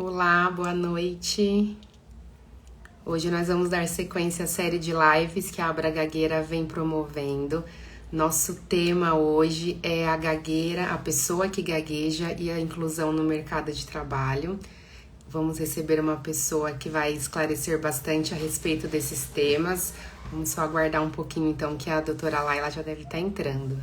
Olá, boa noite. Hoje nós vamos dar sequência à série de lives que a Abra Gagueira vem promovendo. Nosso tema hoje é a gagueira, a pessoa que gagueja e a inclusão no mercado de trabalho. Vamos receber uma pessoa que vai esclarecer bastante a respeito desses temas. Vamos só aguardar um pouquinho então que a doutora Laila já deve estar entrando.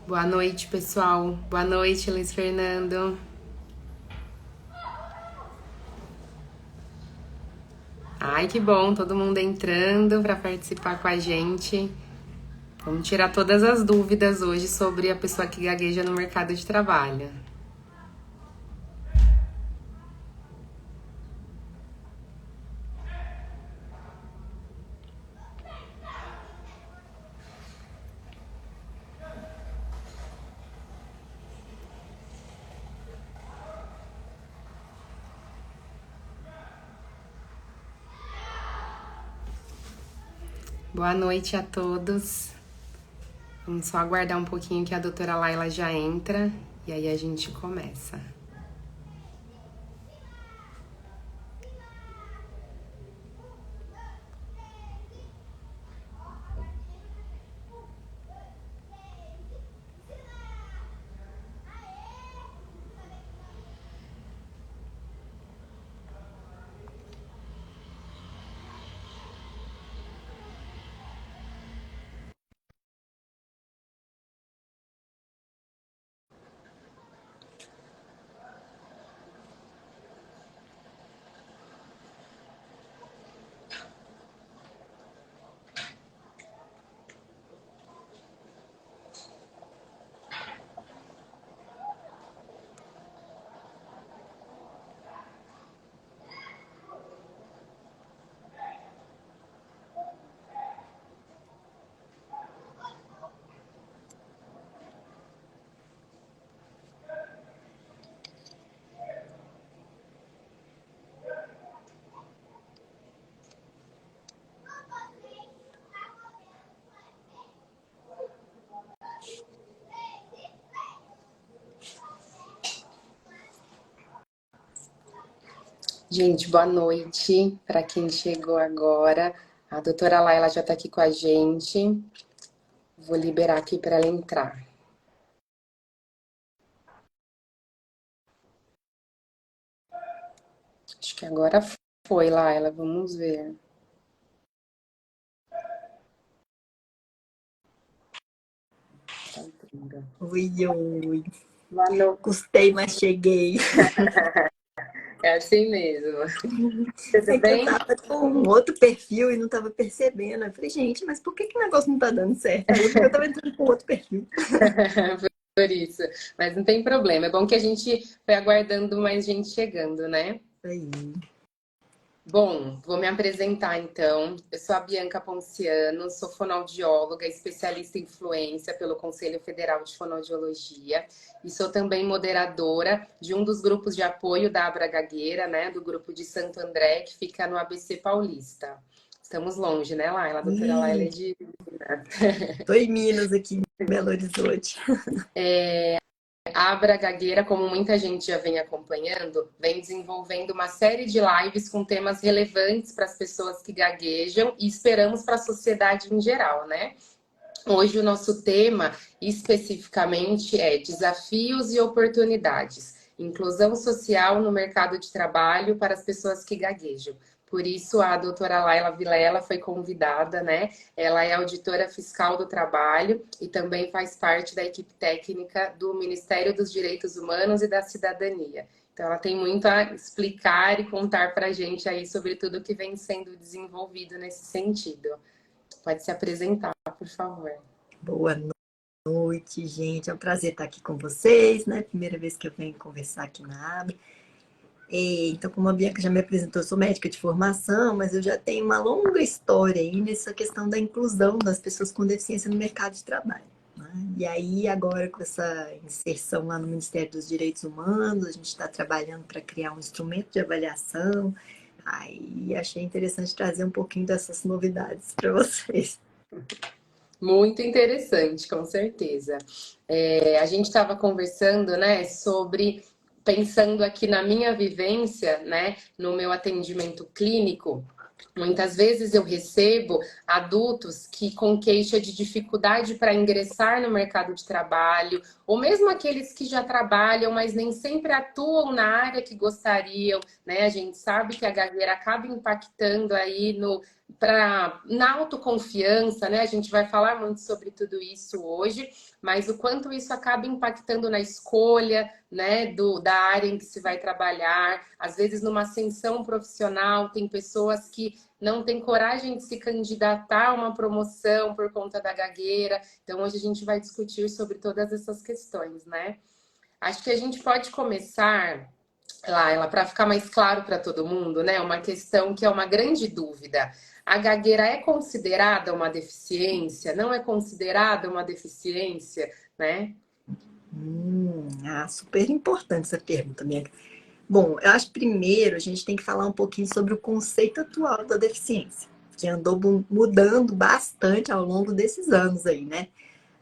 Boa noite, pessoal. Boa noite, Luiz Fernando. Ai, que bom, todo mundo entrando para participar com a gente. Vamos tirar todas as dúvidas hoje sobre a pessoa que gagueja no mercado de trabalho. Boa noite a todos. Vamos só aguardar um pouquinho que a doutora Laila já entra e aí a gente começa. Gente, boa noite para quem chegou agora. A doutora Laila já está aqui com a gente. Vou liberar aqui para ela entrar. Acho que agora foi, Laila. Vamos ver. Oi. Boa noite. Custei, mas cheguei. É assim mesmo. Tudo bem? Eu tava com um outro perfil e não tava percebendo. Eu falei, gente, mas por que o negócio não tá dando certo? Aí eu tava entrando com outro perfil. Por isso. Mas não tem problema. É bom que a gente foi aguardando mais gente chegando, né? Aí. Bom, vou me apresentar então. Eu sou a Bianca Ponciano, sou fonoaudióloga, especialista em fluência pelo Conselho Federal de Fonoaudiologia e sou também moderadora de um dos grupos de apoio da Abra Gagueira, né, do grupo de Santo André, que fica no ABC Paulista. Estamos longe, né, Laila? A doutora Laila é de... Tô em Minas aqui, em Belo Horizonte. A Abra Gagueira, como muita gente já vem acompanhando, vem desenvolvendo uma série de lives com temas relevantes para as pessoas que gaguejam e esperamos para a sociedade em geral, né? Hoje o nosso tema especificamente é desafios e oportunidades, inclusão social no mercado de trabalho para as pessoas que gaguejam. Por isso, a doutora Laila Vilela foi convidada, né? Ela é auditora fiscal do trabalho e também faz parte da equipe técnica do Ministério dos Direitos Humanos e da Cidadania. Então, ela tem muito a explicar e contar para a gente aí sobre tudo que vem sendo desenvolvido nesse sentido. Pode se apresentar, por favor. Boa noite, gente. É um prazer estar aqui com vocês, né? Primeira vez que eu venho conversar aqui na Abra. Então, como a Bianca já me apresentou, eu sou médica de formação, mas eu já tenho uma longa história aí nessa questão da inclusão das pessoas com deficiência no mercado de trabalho. E aí, agora, com essa inserção lá no Ministério dos Direitos Humanos, a gente está trabalhando para criar um instrumento de avaliação. Aí, achei interessante trazer um pouquinho dessas novidades para vocês. Muito interessante, com certeza. A gente estava conversando, né, sobre pensando aqui na minha vivência, né, no meu atendimento clínico. Muitas vezes eu recebo adultos que com queixa de dificuldade para ingressar no mercado de trabalho, ou mesmo aqueles que já trabalham, mas nem sempre atuam na área que gostariam, né? A gente sabe que a gagueira acaba impactando aí na autoconfiança, né? A gente vai falar muito sobre tudo isso hoje, mas o quanto isso acaba impactando na escolha, né, da área em que se vai trabalhar, às vezes numa ascensão profissional, tem pessoas que não têm coragem de se candidatar a uma promoção por conta da gagueira. Então, hoje a gente vai discutir sobre todas essas questões, né? Acho que a gente pode começar, Laila, para ficar mais claro para todo mundo, né? Uma questão que é uma grande dúvida. A gagueira é considerada uma deficiência? Não é considerada uma deficiência, né? Super importante essa pergunta, minha. Bom, eu acho que primeiro a gente tem que falar um pouquinho sobre o conceito atual da deficiência, que andou mudando bastante ao longo desses anos aí, né?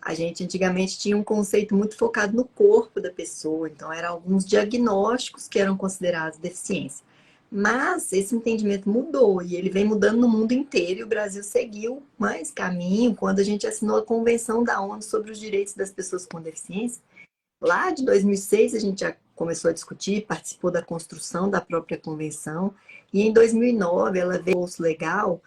A gente antigamente tinha um conceito muito focado no corpo da pessoa, então eram alguns diagnósticos que eram considerados deficiência. Mas esse entendimento mudou e ele vem mudando no mundo inteiro e o Brasil seguiu mais caminho quando a gente assinou a Convenção da ONU sobre os Direitos das Pessoas com Deficiência. Lá de 2006 a gente já começou a discutir, participou da construção da própria convenção e em 2009 ela veio ao legal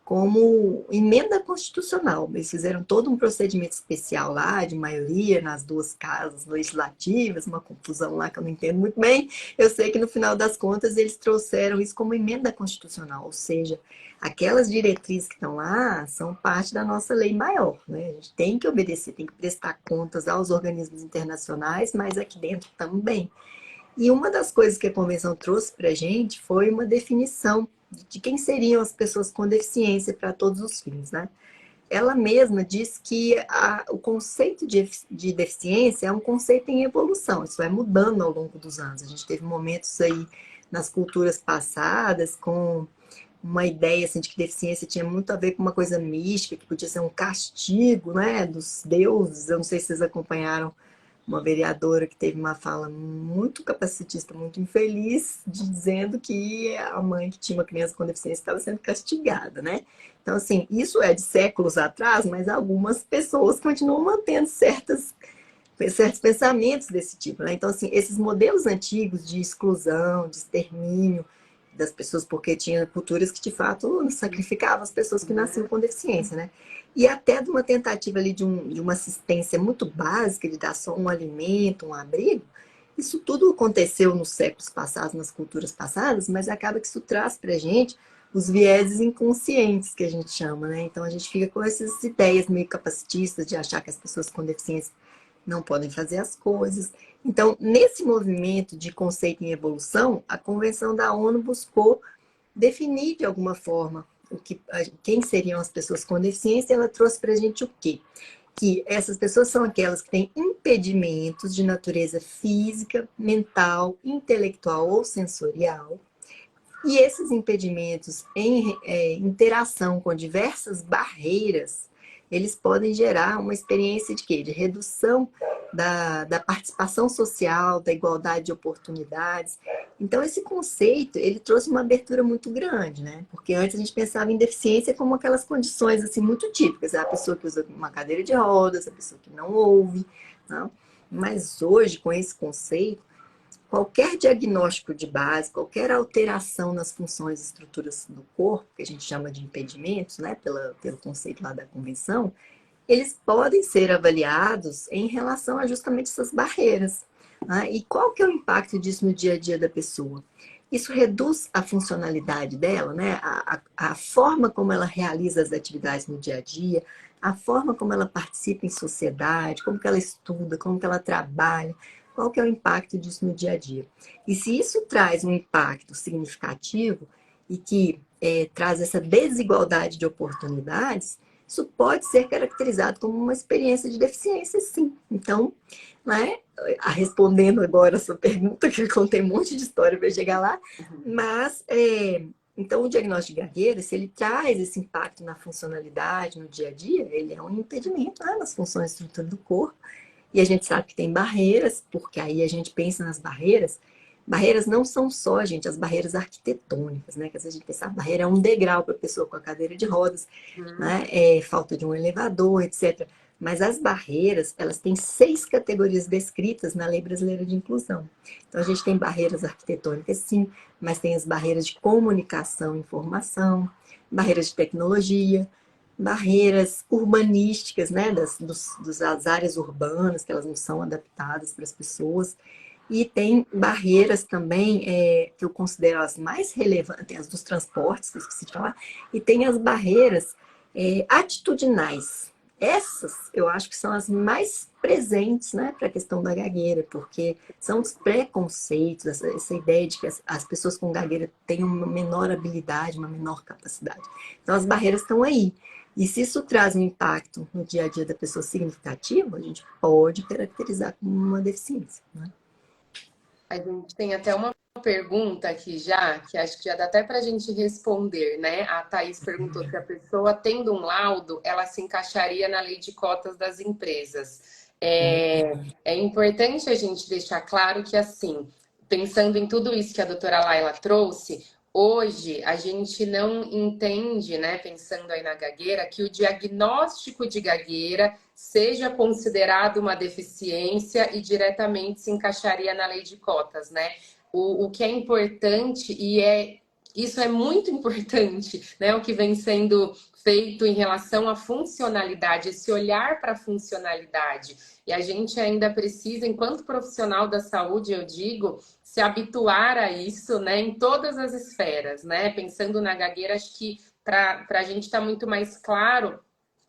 como emenda constitucional. Eles fizeram todo um procedimento especial lá, de maioria, nas duas casas legislativas, uma confusão lá que eu não entendo muito bem. Eu sei que no final das contas eles trouxeram isso como emenda constitucional, ou seja, aquelas diretrizes que estão lá são parte da nossa lei maior, né? A gente tem que obedecer, tem que prestar contas aos organismos internacionais, mas aqui dentro também. E uma das coisas que a convenção trouxe para a gente foi uma definição de quem seriam as pessoas com deficiência para todos os fins, né? Ela mesma diz que o conceito de deficiência é um conceito em evolução, isso vai mudando ao longo dos anos. A gente teve momentos aí nas culturas passadas com uma ideia assim, de que deficiência tinha muito a ver com uma coisa mística, que podia ser um castigo, né, dos deuses. Eu não sei se vocês acompanharam uma vereadora que teve uma fala muito capacitista, muito infeliz, dizendo que a mãe que tinha uma criança com deficiência estava sendo castigada, né? Então, assim, isso é de séculos atrás, mas algumas pessoas continuam mantendo certos pensamentos desse tipo, né? Então, assim, esses modelos antigos de exclusão, de extermínio das pessoas, porque tinha culturas que, de fato, sacrificavam as pessoas que nasciam com deficiência, né? E até de uma tentativa ali de uma assistência muito básica, de dar só um alimento, um abrigo, isso tudo aconteceu nos séculos passados, nas culturas passadas, mas acaba que isso traz para a gente os vieses inconscientes, que a gente chama, né? Então, a gente fica com essas ideias meio capacitistas de achar que as pessoas com deficiência não podem fazer as coisas. Então, nesse movimento de conceito em evolução, a Convenção da ONU buscou definir de alguma forma quem seriam as pessoas com deficiência. Ela trouxe para a gente o quê? Que essas pessoas são aquelas que têm impedimentos de natureza física, mental, intelectual ou sensorial. E esses impedimentos em interação com diversas barreiras, eles podem gerar uma experiência de quê? De redução da participação social, da igualdade de oportunidades. Então, esse conceito, ele trouxe uma abertura muito grande, né? Porque antes a gente pensava em deficiência como aquelas condições, assim, muito típicas. A pessoa que usa uma cadeira de rodas, a pessoa que não ouve, não? Mas hoje, com esse conceito, qualquer diagnóstico de base, qualquer alteração nas funções e estruturas do corpo, que a gente chama de impedimentos, né, pelo conceito lá da convenção, eles podem ser avaliados em relação a justamente essas barreiras. Né? E qual que é o impacto disso no dia a dia da pessoa? Isso reduz a funcionalidade dela, né? A forma como ela realiza as atividades no dia a dia, a forma como ela participa em sociedade, como que ela estuda, como que ela trabalha, qual que é o impacto disso no dia a dia. E se isso traz um impacto significativo e que traz essa desigualdade de oportunidades, isso pode ser caracterizado como uma experiência de deficiência, sim. Então, né, respondendo agora a sua pergunta, que eu contei um monte de história para chegar lá, mas, então, o diagnóstico de gagueira, se ele traz esse impacto na funcionalidade, no dia a dia, ele é um impedimento, né, nas funções e estrutura do corpo. E a gente sabe que tem barreiras, porque aí a gente pensa nas barreiras. Barreiras não são só, gente, as barreiras arquitetônicas, né? Que às vezes a gente pensa, a barreira é um degrau para a pessoa com a cadeira de rodas, né? Falta de um elevador, etc. Mas as barreiras, elas têm 6 categorias descritas na Lei Brasileira de Inclusão. Então, a gente tem barreiras arquitetônicas, sim, mas tem as barreiras de comunicação e informação, barreiras de tecnologia, barreiras urbanísticas, né, das áreas urbanas, que elas não são adaptadas para as pessoas. E tem barreiras também, que eu considero as mais relevantes, as dos transportes, que eu esqueci de falar, e tem as barreiras atitudinais. Essas, eu acho que são as mais presentes, né, para a questão da gagueira, porque são os preconceitos, essa ideia de que as pessoas com gagueira têm uma menor habilidade, uma menor capacidade. Então, as barreiras estão aí. E se isso traz um impacto no dia a dia da pessoa significativo, a gente pode caracterizar como uma deficiência, né? A gente tem até uma pergunta aqui já, que acho que já dá até para a gente responder, né? A Thaís perguntou se a pessoa tendo um laudo, ela se encaixaria na lei de cotas das empresas. É importante a gente deixar claro que, assim, pensando em tudo isso que a doutora Laila trouxe, hoje a gente não entende, né, pensando aí na gagueira, que o diagnóstico de gagueira seja considerado uma deficiência e diretamente se encaixaria na lei de cotas, né? O que é importante isso é muito importante, né? O que vem sendo feito em relação à funcionalidade, esse olhar para a funcionalidade. E a gente ainda precisa, enquanto profissional da saúde, eu digo, se habituar a isso, né? Em todas as esferas, né? Pensando na gagueira, acho que para a gente está muito mais claro.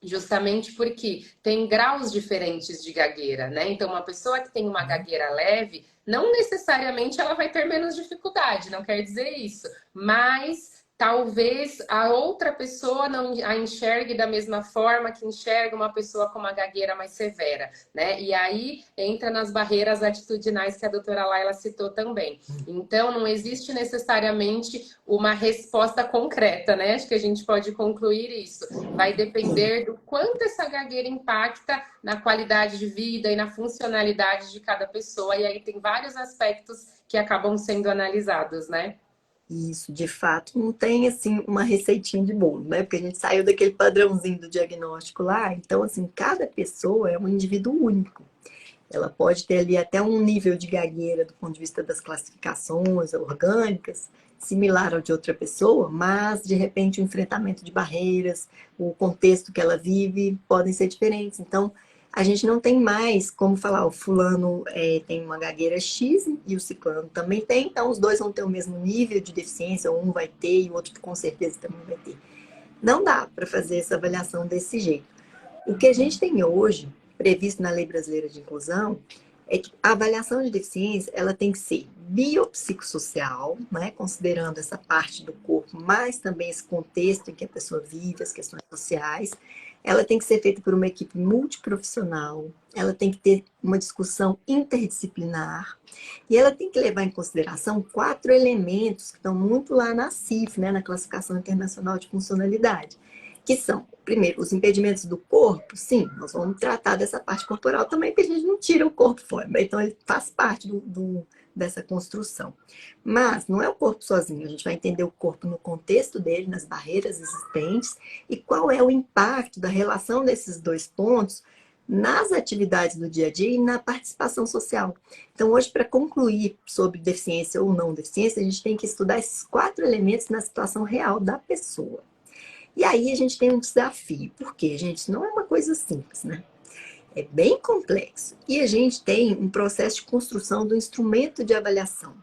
Justamente porque tem graus diferentes de gagueira, né? Então, uma pessoa que tem uma gagueira leve, não necessariamente ela vai ter menos dificuldade, não quer dizer isso, mas talvez a outra pessoa não a enxergue da mesma forma que enxerga uma pessoa com uma gagueira mais severa, né? E aí entra nas barreiras atitudinais que a doutora Laila citou também. Então, não existe necessariamente uma resposta concreta, né? Acho que a gente pode concluir isso. Vai depender do quanto essa gagueira impacta na qualidade de vida e na funcionalidade de cada pessoa. E aí tem vários aspectos que acabam sendo analisados, né? Isso, de fato, não tem assim uma receitinha de bolo, né? Porque a gente saiu daquele padrãozinho do diagnóstico lá, então assim, cada pessoa é um indivíduo único. Ela pode ter ali até um nível de gagueira do ponto de vista das classificações orgânicas, similar ao de outra pessoa, mas de repente o enfrentamento de barreiras, o contexto que ela vive podem ser diferentes. Então, a gente não tem mais como falar, o fulano tem uma gagueira X e o ciclano também tem, então os dois vão ter o mesmo nível de deficiência, um vai ter e o outro com certeza também vai ter. Não dá para fazer essa avaliação desse jeito. O que a gente tem hoje, previsto na Lei Brasileira de Inclusão, é que a avaliação de deficiência ela tem que ser biopsicossocial, né, considerando essa parte do corpo, mas também esse contexto em que a pessoa vive, as questões sociais. Ela tem que ser feita por uma equipe multiprofissional, ela tem que ter uma discussão interdisciplinar, e ela tem que levar em consideração 4 elementos que estão muito lá na CIF, né, na Classificação Internacional de Funcionalidade, que são, primeiro, os impedimentos do corpo. Sim, nós vamos tratar dessa parte corporal também, porque a gente não tira o corpo fora, então ele faz parte dessa construção. Mas não é o corpo sozinho, a gente vai entender o corpo no contexto dele, nas barreiras existentes, e qual é o impacto da relação desses 2 pontos nas atividades do dia a dia e na participação social. Então, hoje, para concluir sobre deficiência ou não deficiência, a gente tem que estudar esses 4 elementos na situação real da pessoa. E aí a gente tem um desafio, porque, gente, isso não é uma coisa simples, né? É bem complexo. E a gente tem um processo de construção do instrumento de avaliação.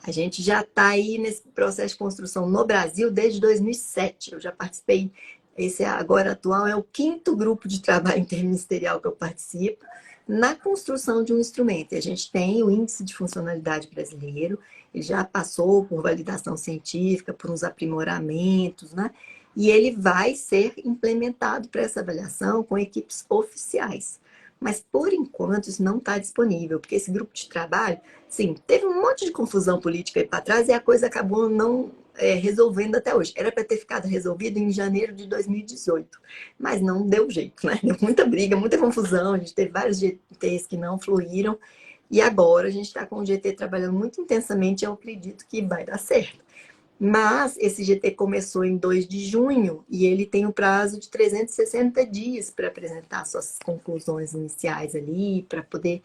A gente já está aí nesse processo de construção no Brasil desde 2007. Eu já participei, esse agora atual é o 5º grupo de trabalho interministerial que eu participo, na construção de um instrumento. E a gente tem o Índice de Funcionalidade Brasileiro, ele já passou por validação científica, por uns aprimoramentos, né? E ele vai ser implementado para essa avaliação com equipes oficiais. Mas, por enquanto, isso não está disponível, porque esse grupo de trabalho, sim, teve um monte de confusão política aí para trás e a coisa acabou não resolvendo até hoje. Era para ter ficado resolvido em janeiro de 2018, mas não deu jeito, né? Deu muita briga, muita confusão, a gente teve vários GTs que não fluíram, e agora a gente está com o GT trabalhando muito intensamente e eu acredito que vai dar certo. Mas esse GT começou em 2 de junho e ele tem o prazo de 360 dias para apresentar suas conclusões iniciais ali, para poder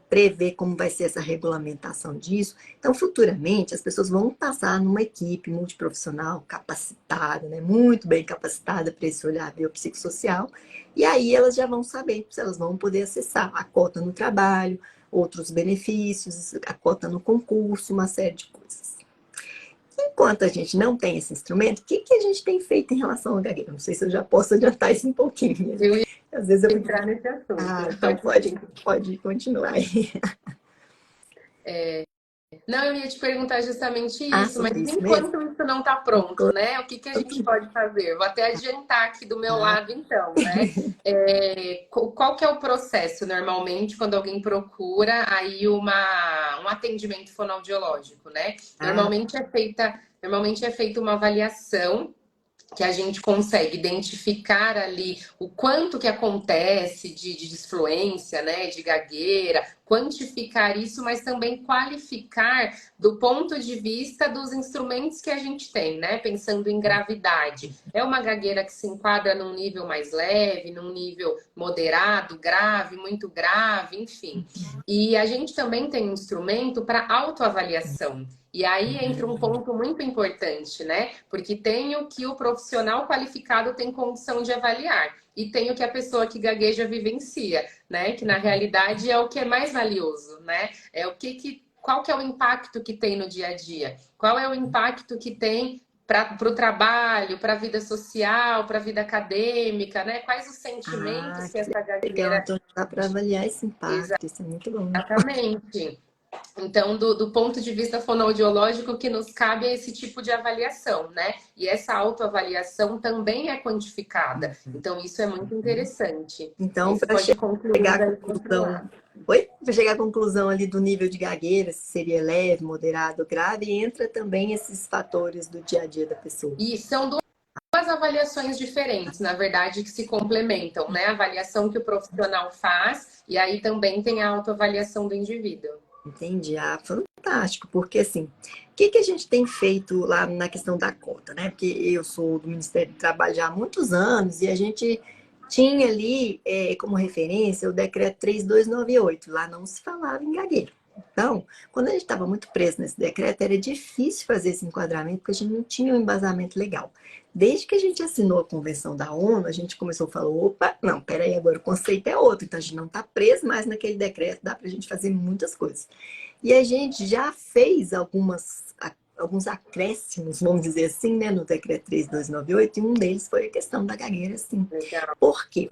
prever como vai ser essa regulamentação disso. Então, futuramente, as pessoas vão passar numa equipe multiprofissional capacitada, né? Muito bem capacitada para esse olhar biopsicossocial, e aí elas já vão saber se elas vão poder acessar a cota no trabalho, outros benefícios, a cota no concurso, uma série de coisas. Enquanto a gente não tem esse instrumento, o que, que a gente tem feito em relação ao gagueiro? Não sei se eu já posso adiantar isso um pouquinho. Eu ia Às vezes eu... entrar nesse assunto. Então pode continuar aí. Não, eu ia te perguntar justamente isso, mas Sobre isso mesmo? enquanto isso não está pronto, né? O que que a gente pode fazer? Vou até adiantar aqui do meu Ah, lado, então, né? Qual que é o processo normalmente quando alguém procura aí um atendimento fonoaudiológico, né? ah, Normalmente é feita uma avaliação que a gente consegue identificar ali o quanto que acontece de disfluência, né, de gagueira, quantificar isso, mas também qualificar do ponto de vista dos instrumentos que a gente tem, né, pensando em gravidade. É uma gagueira que se enquadra num nível mais leve, num nível moderado, grave, muito grave, enfim. E a gente também tem um instrumento para autoavaliação. E aí entra um ponto muito importante, né? Porque tem o que o profissional qualificado tem condição de avaliar e tem o que a pessoa que gagueja vivencia, né? Que na realidade é o que é mais valioso, né? É qual que é o impacto que tem no dia a dia? Qual é o impacto que tem para o trabalho, para a vida social, para a vida acadêmica, né? Quais os sentimentos que que essa legal. gagueira... Então dá para avaliar esse impacto, isso é muito bom. Exatamente. Então, do ponto de vista fonoaudiológico, o que nos cabe é esse tipo de avaliação, né? E essa autoavaliação também é quantificada. Então, isso é muito interessante. Aí Então, você para pode concluir chegar à daí do outro conclusão, lado. oi? Para chegar à conclusão ali do nível de gagueira, se seria leve, moderado, grave, entra também esses fatores do dia a dia da pessoa. E são duas avaliações diferentes, na verdade, que se complementam, né? A avaliação que o profissional faz e aí também tem a autoavaliação do indivíduo. Entendi. Ah, fantástico, porque assim, o que que a gente tem feito lá na questão da cota, né? Porque eu sou do Ministério do Trabalho já há muitos anos e a gente tinha ali como referência o decreto 3298. Lá não se falava em gagueiro. Então, quando a gente estava muito preso nesse decreto, era difícil fazer esse enquadramento, porque a gente não tinha um embasamento legal. Desde que a gente assinou a Convenção da ONU, a gente começou a falar, opa, não, peraí, agora o conceito é outro, então a gente não está preso mais naquele decreto, dá para a gente fazer muitas coisas. E a gente já fez alguns acréscimos, vamos dizer assim, né, no decreto 3298, e um deles foi a questão da gagueira, sim. Legal. Por quê?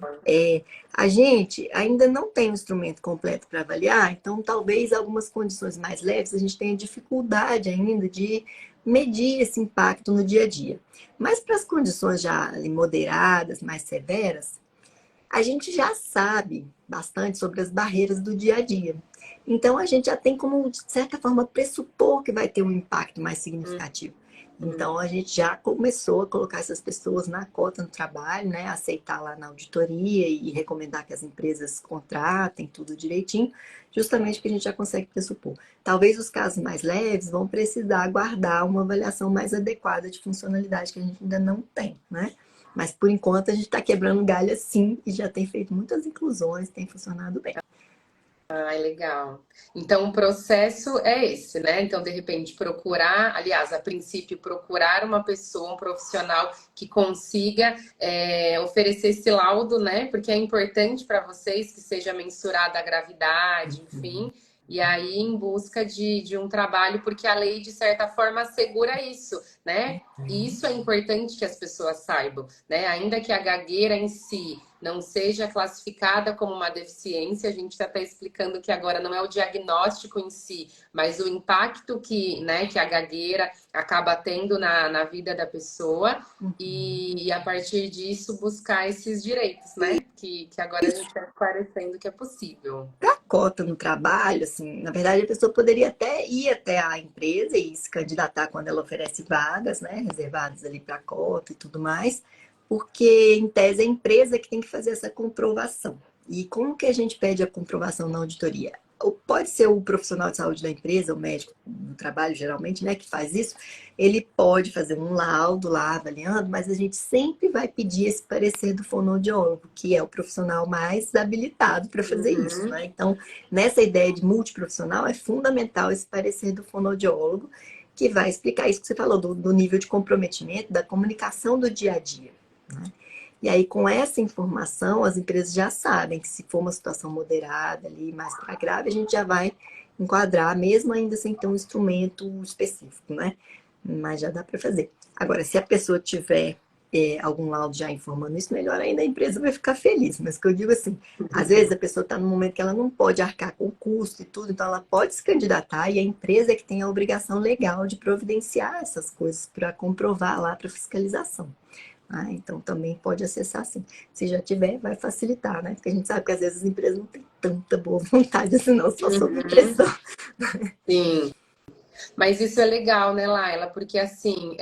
A gente ainda não tem um instrumento completo para avaliar, então talvez algumas condições mais leves a gente tenha dificuldade ainda de medir esse impacto no dia a dia. Mas para as condições já moderadas, mais severas, a gente já sabe bastante sobre as barreiras do dia a dia. Então, a gente já tem como, de certa forma, pressupor que vai ter um impacto mais significativo. Então, a gente já começou a colocar essas pessoas na cota no trabalho, né? Aceitar lá na auditoria e recomendar que as empresas contratem tudo direitinho, justamente porque a gente já consegue pressupor. Talvez os casos mais leves vão precisar aguardar uma avaliação mais adequada de funcionalidade que a gente ainda não tem, né? Mas por enquanto a gente está quebrando galho sim e já tem feito muitas inclusões, tem funcionado bem. Ai, legal. Então, o processo é esse, né? Então, de repente, procurar, aliás, a princípio, procurar uma pessoa, um profissional que consiga oferecer esse laudo, né? Porque é importante para vocês que seja mensurada a gravidade, enfim. E aí, em busca de um trabalho, porque a lei, de certa forma, assegura isso, né? E isso é importante que as pessoas saibam, né? Ainda que a gagueira em si não seja classificada como uma deficiência. A gente está até explicando que agora não é o diagnóstico em si, mas o impacto que, né, que a gagueira acaba tendo na vida da pessoa e a partir disso buscar esses direitos, né? Que agora a gente está esclarecendo que é possível. Para cota no trabalho, assim, na verdade a pessoa poderia até ir até a empresa e se candidatar quando ela oferece vagas, né, reservadas ali para cota e tudo mais, porque em tese é a empresa que tem que fazer essa comprovação. E como que a gente pede a comprovação na auditoria? Ou pode ser o profissional de saúde da empresa, o médico do trabalho, geralmente, né, que faz isso, ele pode fazer um laudo lá avaliando, mas a gente sempre vai pedir esse parecer do fonoaudiólogo, que é o profissional mais habilitado para fazer isso, Uhum. né? Então, nessa ideia de multiprofissional, é fundamental esse parecer do fonoaudiólogo, que vai explicar isso que você falou, do nível de comprometimento, da comunicação do dia a dia, né? E aí, com essa informação, as empresas já sabem que se for uma situação moderada ali, mais para grave, a gente já vai enquadrar, mesmo ainda sem ter um instrumento específico, né? Mas já dá para fazer. Agora, se a pessoa tiver algum laudo já informando isso, melhor ainda a empresa vai ficar feliz. Mas o que eu digo assim, às vezes a pessoa está num momento que ela não pode arcar com o custo e tudo, então ela pode se candidatar e a empresa é que tem a obrigação legal de providenciar essas coisas para comprovar lá para fiscalização. Então também pode acessar sim. Se já tiver, vai facilitar, né? Porque a gente sabe que às vezes as empresas não têm tanta boa vontade assim, não, só sob Uhum. pressão. Sim. Mas isso é legal, né, Laila? Porque assim,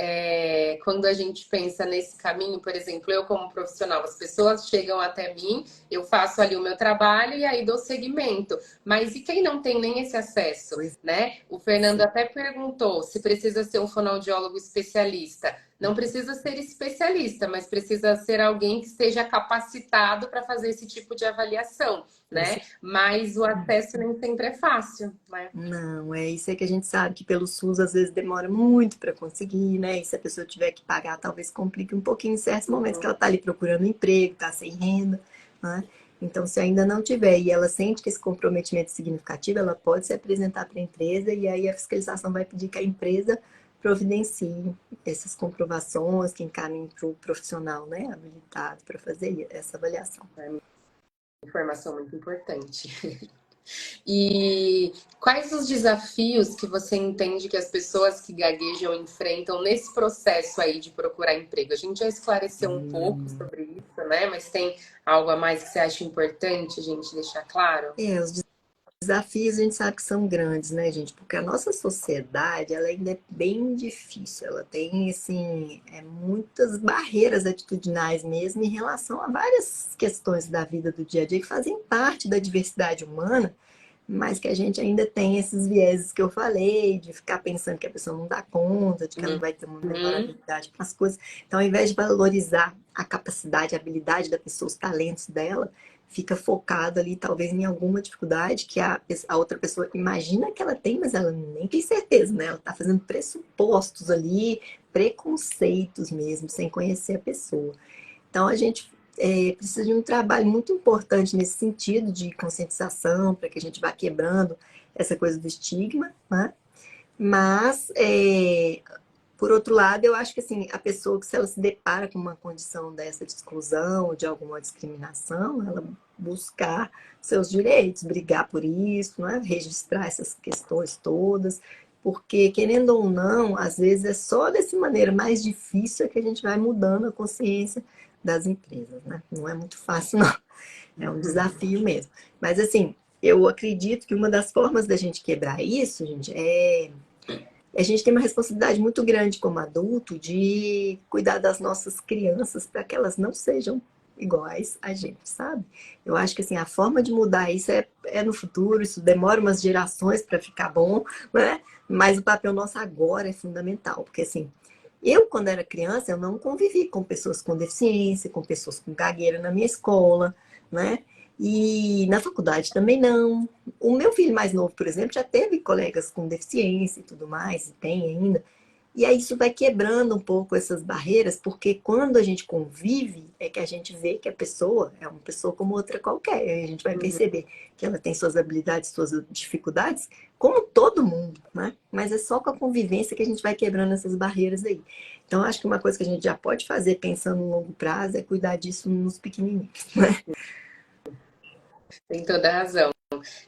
quando a gente pensa nesse caminho, por exemplo, eu como profissional, as pessoas chegam até mim, eu faço ali o meu trabalho e aí dou seguimento. Mas e quem não tem nem esse acesso, Pois né? O Fernando sim. até perguntou se precisa ser um fonoaudiólogo especialista. Não precisa ser especialista, mas precisa ser alguém que esteja capacitado para fazer esse tipo de avaliação, né? Mas o acesso nem sempre é fácil, né? Não, é isso aí que a gente sabe que pelo SUS às vezes demora muito para conseguir, né? E se a pessoa tiver que pagar, talvez complique um pouquinho em certos momentos que ela está ali procurando emprego, está sem renda, né? Então, se ainda não tiver e ela sente que esse comprometimento é significativo, ela pode se apresentar para a empresa e aí a fiscalização vai pedir que a empresa providencie essas comprovações, que encaminhe para o profissional, né, habilitado para fazer essa avaliação. Informação muito importante. E quais os desafios que você entende que as pessoas que gaguejam enfrentam nesse processo aí de procurar emprego? A gente já esclareceu um pouco sobre isso, né? Mas tem algo a mais que você acha importante a gente deixar claro? Os desafios a gente sabe que são grandes, né, gente? Porque a nossa sociedade, ela ainda é bem difícil. Ela tem, assim, muitas barreiras atitudinais mesmo em relação a várias questões da vida do dia a dia que fazem parte da diversidade humana, mas que a gente ainda tem esses vieses que eu falei, de ficar pensando que a pessoa não dá conta, de que ela não vai ter uma melhor Uhum. habilidade para as coisas. Então, ao invés de valorizar a capacidade, a habilidade da pessoa, os talentos dela, fica focado ali, talvez, em alguma dificuldade que a outra pessoa imagina que ela tem, mas ela nem tem certeza, né? Ela está fazendo pressupostos ali, preconceitos mesmo, sem conhecer a pessoa. Então, a gente precisa de um trabalho muito importante nesse sentido de conscientização, para que a gente vá quebrando essa coisa do estigma, né? Mas, por outro lado, eu acho que assim, a pessoa que se ela se depara com uma condição dessa de exclusão ou de alguma discriminação, ela buscar seus direitos, brigar por isso, né? Registrar essas questões todas, porque querendo ou não, às vezes é só dessa maneira mais difícil que a gente vai mudando a consciência das empresas, né? Não é muito fácil, não. É um desafio mesmo. Mas assim, eu acredito que uma das formas da gente quebrar isso, gente, a gente tem uma responsabilidade muito grande como adulto de cuidar das nossas crianças para que elas não sejam iguais a gente, sabe? Eu acho que assim, a forma de mudar isso é no futuro, isso demora umas gerações para ficar bom, né? Mas o papel nosso agora é fundamental, porque assim, eu quando era criança, eu não convivi com pessoas com deficiência, com pessoas com gagueira na minha escola, né? E na faculdade também não. O meu filho mais novo, por exemplo, já teve colegas com deficiência e tudo mais, e tem ainda. E aí isso vai quebrando um pouco essas barreiras, porque quando a gente convive, é que a gente vê que a pessoa é uma pessoa como outra qualquer. E a gente vai Uhum. perceber que ela tem suas habilidades, suas dificuldades, como todo mundo, né? Mas é só com a convivência que a gente vai quebrando essas barreiras aí. Então, acho que uma coisa que a gente já pode fazer pensando no longo prazo é cuidar disso nos pequenininhos, né? Tem toda a razão.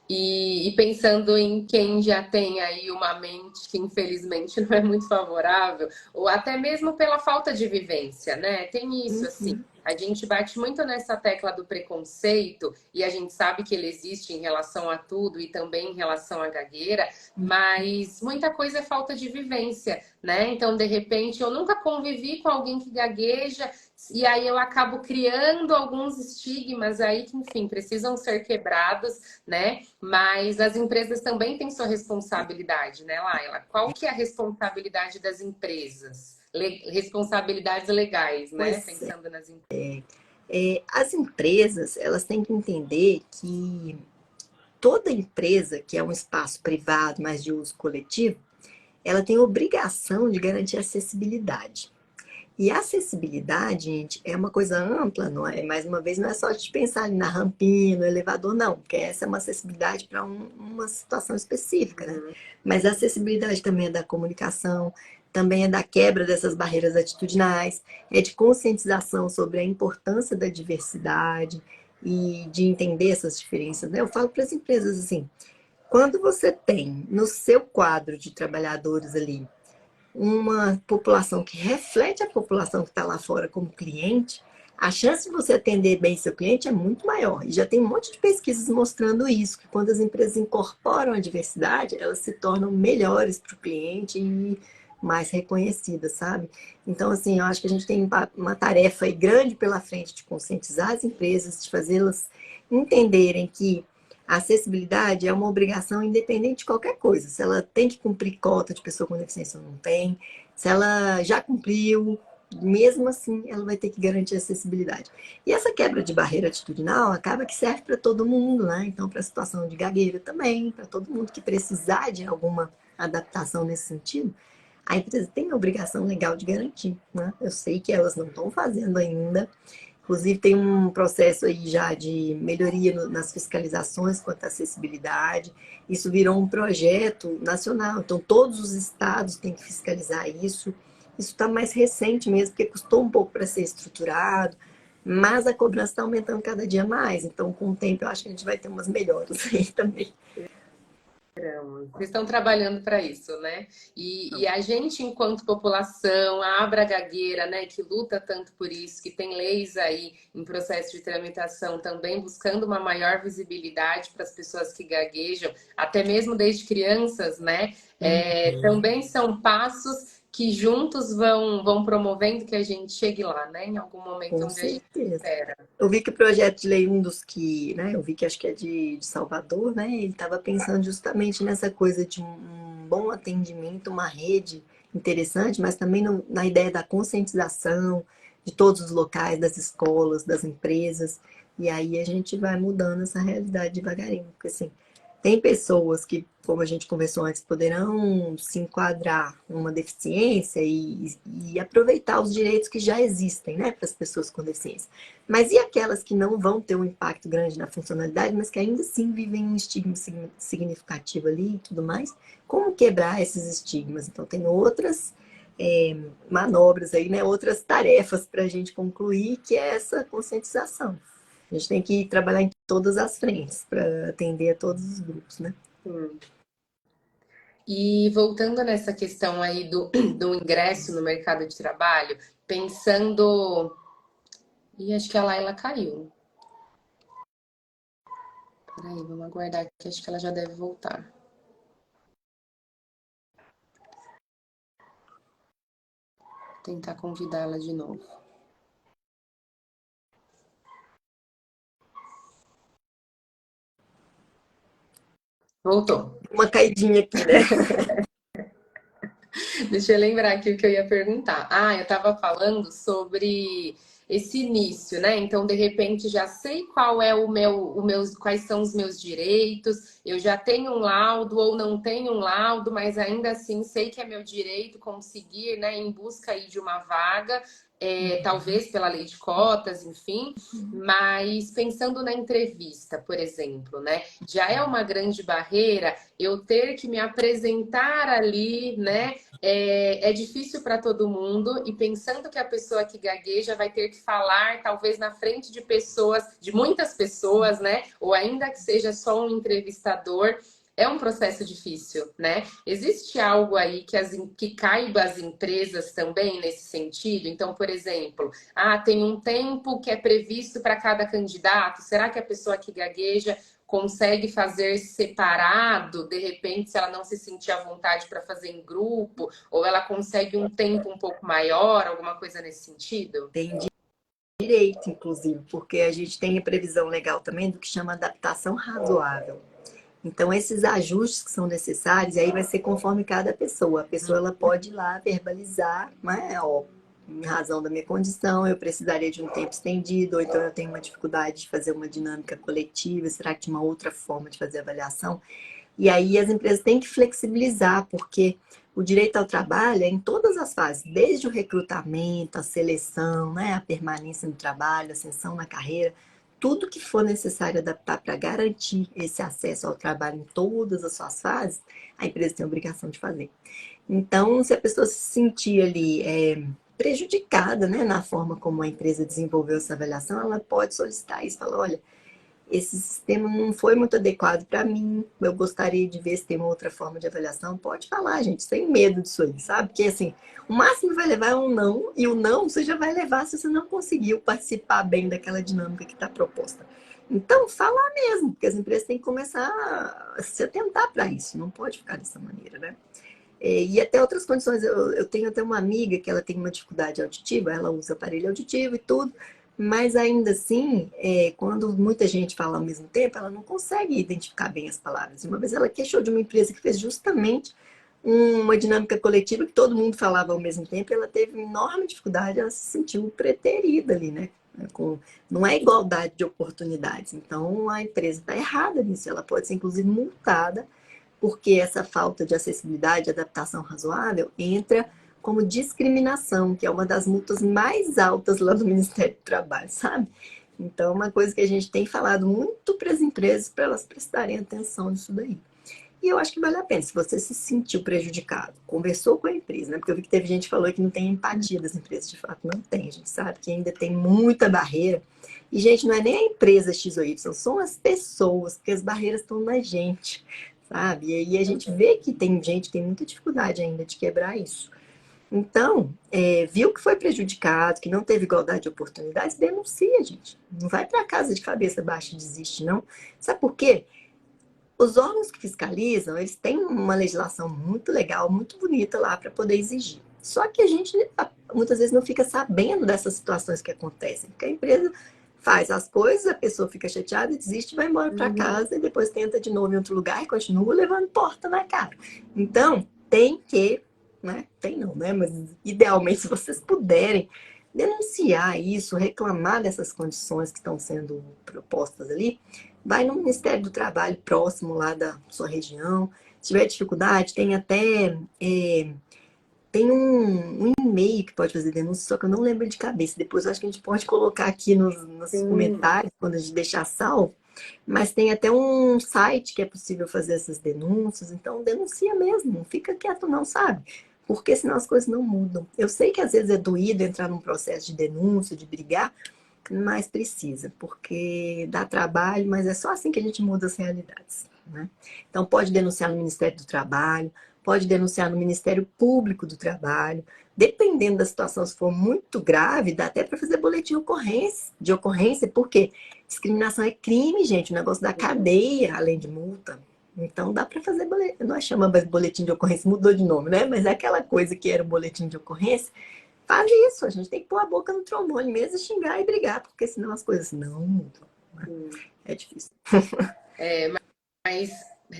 E pensando em quem já tem aí uma mente que infelizmente não é muito favorável, ou até mesmo pela falta de vivência, né? Tem isso, assim. Uhum. A gente bate muito nessa tecla do preconceito, e a gente sabe que ele existe em relação a tudo e também em relação à gagueira, mas muita coisa é falta de vivência, né? Então, de repente, eu nunca convivi com alguém que gagueja, e aí eu acabo criando alguns estigmas aí que, enfim, precisam ser quebrados, né? Mas as empresas também têm sua responsabilidade, né, Laila? Qual que é a responsabilidade das empresas? Responsabilidades legais, né? Pois é. Pensando nas empresas. As empresas, elas têm que entender que toda empresa que é um espaço privado, mas de uso coletivo, ela tem obrigação de garantir acessibilidade. E acessibilidade, gente, é uma coisa ampla, não é? Mais uma vez, não é só de pensar ali na rampinha, no elevador, não, porque essa é uma acessibilidade para uma situação específica, né? Uhum. Mas a acessibilidade também é da comunicação, também é da quebra dessas barreiras atitudinais, é de conscientização sobre a importância da diversidade e de entender essas diferenças, né? Eu falo para as empresas assim, quando você tem no seu quadro de trabalhadores ali uma população que reflete a população que está lá fora como cliente, a chance de você atender bem seu cliente é muito maior. E já tem um monte de pesquisas mostrando isso, que quando as empresas incorporam a diversidade, elas se tornam melhores para o cliente e mais reconhecidas, sabe? Então, assim, eu acho que a gente tem uma tarefa aí grande pela frente de conscientizar as empresas, de fazê-las entenderem que a acessibilidade é uma obrigação independente de qualquer coisa. Se ela tem que cumprir cota de pessoa com deficiência ou não tem, se ela já cumpriu, mesmo assim, ela vai ter que garantir acessibilidade. E essa quebra de barreira atitudinal acaba que serve para todo mundo, né? Então, para a situação de gagueira também, para todo mundo que precisar de alguma adaptação nesse sentido, a empresa tem a obrigação legal de garantir, né? Eu sei que elas não estão fazendo ainda, inclusive, tem um processo aí já de melhoria nas fiscalizações quanto à acessibilidade. Isso virou um projeto nacional, então todos os estados têm que fiscalizar isso. Isso está mais recente mesmo, porque custou um pouco para ser estruturado, mas a cobrança está aumentando cada dia mais. Então, com o tempo, eu acho que a gente vai ter umas melhoras aí também. Vocês estão trabalhando para isso, né? E a gente, enquanto população, a Abra Gagueira, né, que luta tanto por isso, que tem leis aí em processo de tramitação também buscando uma maior visibilidade para as pessoas que gaguejam, até mesmo desde crianças, né? Também são passos que juntos vão promovendo que a gente chegue lá, né? Em algum momento Com onde a gente certeza. espera. Eu vi que o projeto de lei, um dos que, né, eu vi que acho que é de Salvador, né, ele estava pensando justamente nessa coisa de um bom atendimento, uma rede interessante, mas também na ideia da conscientização de todos os locais, das escolas, das empresas, e aí a gente vai mudando essa realidade devagarinho, porque assim, tem pessoas que, como a gente conversou antes, poderão se enquadrar numa deficiência e aproveitar os direitos que já existem, né, para as pessoas com deficiência. Mas e aquelas que não vão ter um impacto grande na funcionalidade, mas que ainda assim vivem um estigma significativo ali e tudo mais? Como quebrar esses estigmas? Então, tem outras manobras aí, né, outras tarefas para a gente concluir, que é essa conscientização. A gente tem que trabalhar em todas as frentes para atender a todos os grupos, né? Hum. E voltando nessa questão aí do ingresso no mercado de trabalho, pensando. Ih, acho que a Laila caiu. Peraí, vamos aguardar que acho que ela já deve voltar. Tentar convidá-la de novo. Voltou. Uma caidinha aqui, né? Deixa eu lembrar aqui o que eu ia perguntar. Ah, eu estava falando sobre esse início, né? Então, de repente, já sei qual é quais são os meus direitos, eu já tenho um laudo ou não tenho um laudo, mas ainda assim sei que é meu direito conseguir, né, em busca aí de uma vaga, talvez pela lei de cotas, enfim, mas pensando na entrevista, por exemplo, né? Já é uma grande barreira eu ter que me apresentar ali, né? É difícil para todo mundo, e pensando que a pessoa que gagueja vai ter que falar, talvez na frente de pessoas, de muitas pessoas, né? Ou ainda que seja só um entrevistador, é um processo difícil, né? Existe algo aí que caiba as empresas também nesse sentido? Então, por exemplo, tem um tempo que é previsto para cada candidato. Será que a pessoa que gagueja consegue fazer separado, de repente, se ela não se sentir à vontade para fazer em grupo, ou ela consegue um tempo um pouco maior, alguma coisa nesse sentido? Tem direito, inclusive, porque a gente tem a previsão legal também do que chama adaptação razoável. Então, esses ajustes que são necessários, aí vai ser conforme cada pessoa. A pessoa ela pode ir lá verbalizar, né? Ó, em razão da minha condição, eu precisaria de um tempo estendido, ou então eu tenho uma dificuldade de fazer uma dinâmica coletiva, será que tinha uma outra forma de fazer avaliação? E aí as empresas têm que flexibilizar, porque o direito ao trabalho é em todas as fases, desde o recrutamento, a seleção, né, a permanência no trabalho, a ascensão na carreira, tudo que for necessário adaptar para garantir esse acesso ao trabalho em todas as suas fases, a empresa tem a obrigação de fazer. Então, se a pessoa se sentir ali prejudicada, né, na forma como a empresa desenvolveu essa avaliação, ela pode solicitar isso, falar, olha, esse sistema não foi muito adequado para mim, eu gostaria de ver se tem uma outra forma de avaliação. Pode falar, gente, sem medo disso aí, sabe? Porque assim, o máximo vai levar é um não, e o não você já vai levar se você não conseguiu participar bem daquela dinâmica que está proposta. Então, falar mesmo, porque as empresas têm que começar a se atentar para isso, não pode ficar dessa maneira, né? E até outras condições, eu tenho até uma amiga que ela tem uma dificuldade auditiva, ela usa aparelho auditivo e tudo, mas ainda assim, quando muita gente fala ao mesmo tempo, ela não consegue identificar bem as palavras. Uma vez ela queixou de uma empresa que fez justamente uma dinâmica coletiva que todo mundo falava ao mesmo tempo, e ela teve uma enorme dificuldade, ela se sentiu preterida ali, né? Não é igualdade de oportunidades. Então, a empresa está errada nisso, ela pode ser, inclusive, multada, porque essa falta de acessibilidade e adaptação razoável entra como discriminação, que é uma das multas mais altas lá do Ministério do Trabalho, sabe? Então, é uma coisa que a gente tem falado muito para as empresas, para elas prestarem atenção nisso daí. E eu acho que vale a pena, se você se sentiu prejudicado, conversou com a empresa, né? Porque eu vi que teve gente que falou que não tem empatia das empresas, de fato não tem, a gente sabe que ainda tem muita barreira. E, gente, não é nem a empresa X ou Y, são as pessoas, porque as barreiras estão na gente, sabe? E aí a gente vê que tem gente que tem muita dificuldade ainda de quebrar isso. Então, viu que foi prejudicado, que não teve igualdade de oportunidades, denuncia, gente. Não vai para casa de cabeça baixa e desiste, não. Sabe por quê? Os órgãos que fiscalizam, eles têm uma legislação muito legal, muito bonita lá para poder exigir. Só que a gente muitas vezes não fica sabendo dessas situações que acontecem, porque a empresa faz as coisas, a pessoa fica chateada, desiste, vai embora para casa e depois tenta de novo em outro lugar e continua levando porta na cara. Então, tem que, né? Tem não, né? Mas idealmente, se vocês puderem denunciar isso, reclamar dessas condições que estão sendo propostas ali, vai no Ministério do Trabalho próximo lá da sua região. Se tiver dificuldade, tem até tem um e-mail que pode fazer denúncia, só que eu não lembro de cabeça. Depois eu acho que a gente pode colocar aqui nos comentários, quando a gente deixar salvo. Mas tem até um site que é possível fazer essas denúncias. Então, denuncia mesmo. Não fica quieto não, sabe? Porque senão as coisas não mudam. Eu sei que às vezes é doído entrar num processo de denúncia, de brigar, mas precisa, porque dá trabalho, mas é só assim que a gente muda as realidades, né? Então, pode denunciar no Ministério do Trabalho, pode denunciar no Ministério Público do Trabalho. Dependendo da situação, se for muito grave, dá até para fazer boletim de ocorrência, porque discriminação é crime, gente, o negócio da cadeia, além de multa. Então, dá para fazer boletim, nós chamamos de boletim de ocorrência, mudou de nome, né? Mas é aquela coisa que era o boletim de ocorrência. Faz isso, a gente tem que pôr a boca no trombone mesmo, xingar e brigar, porque senão as coisas não mudam. É difícil. Mas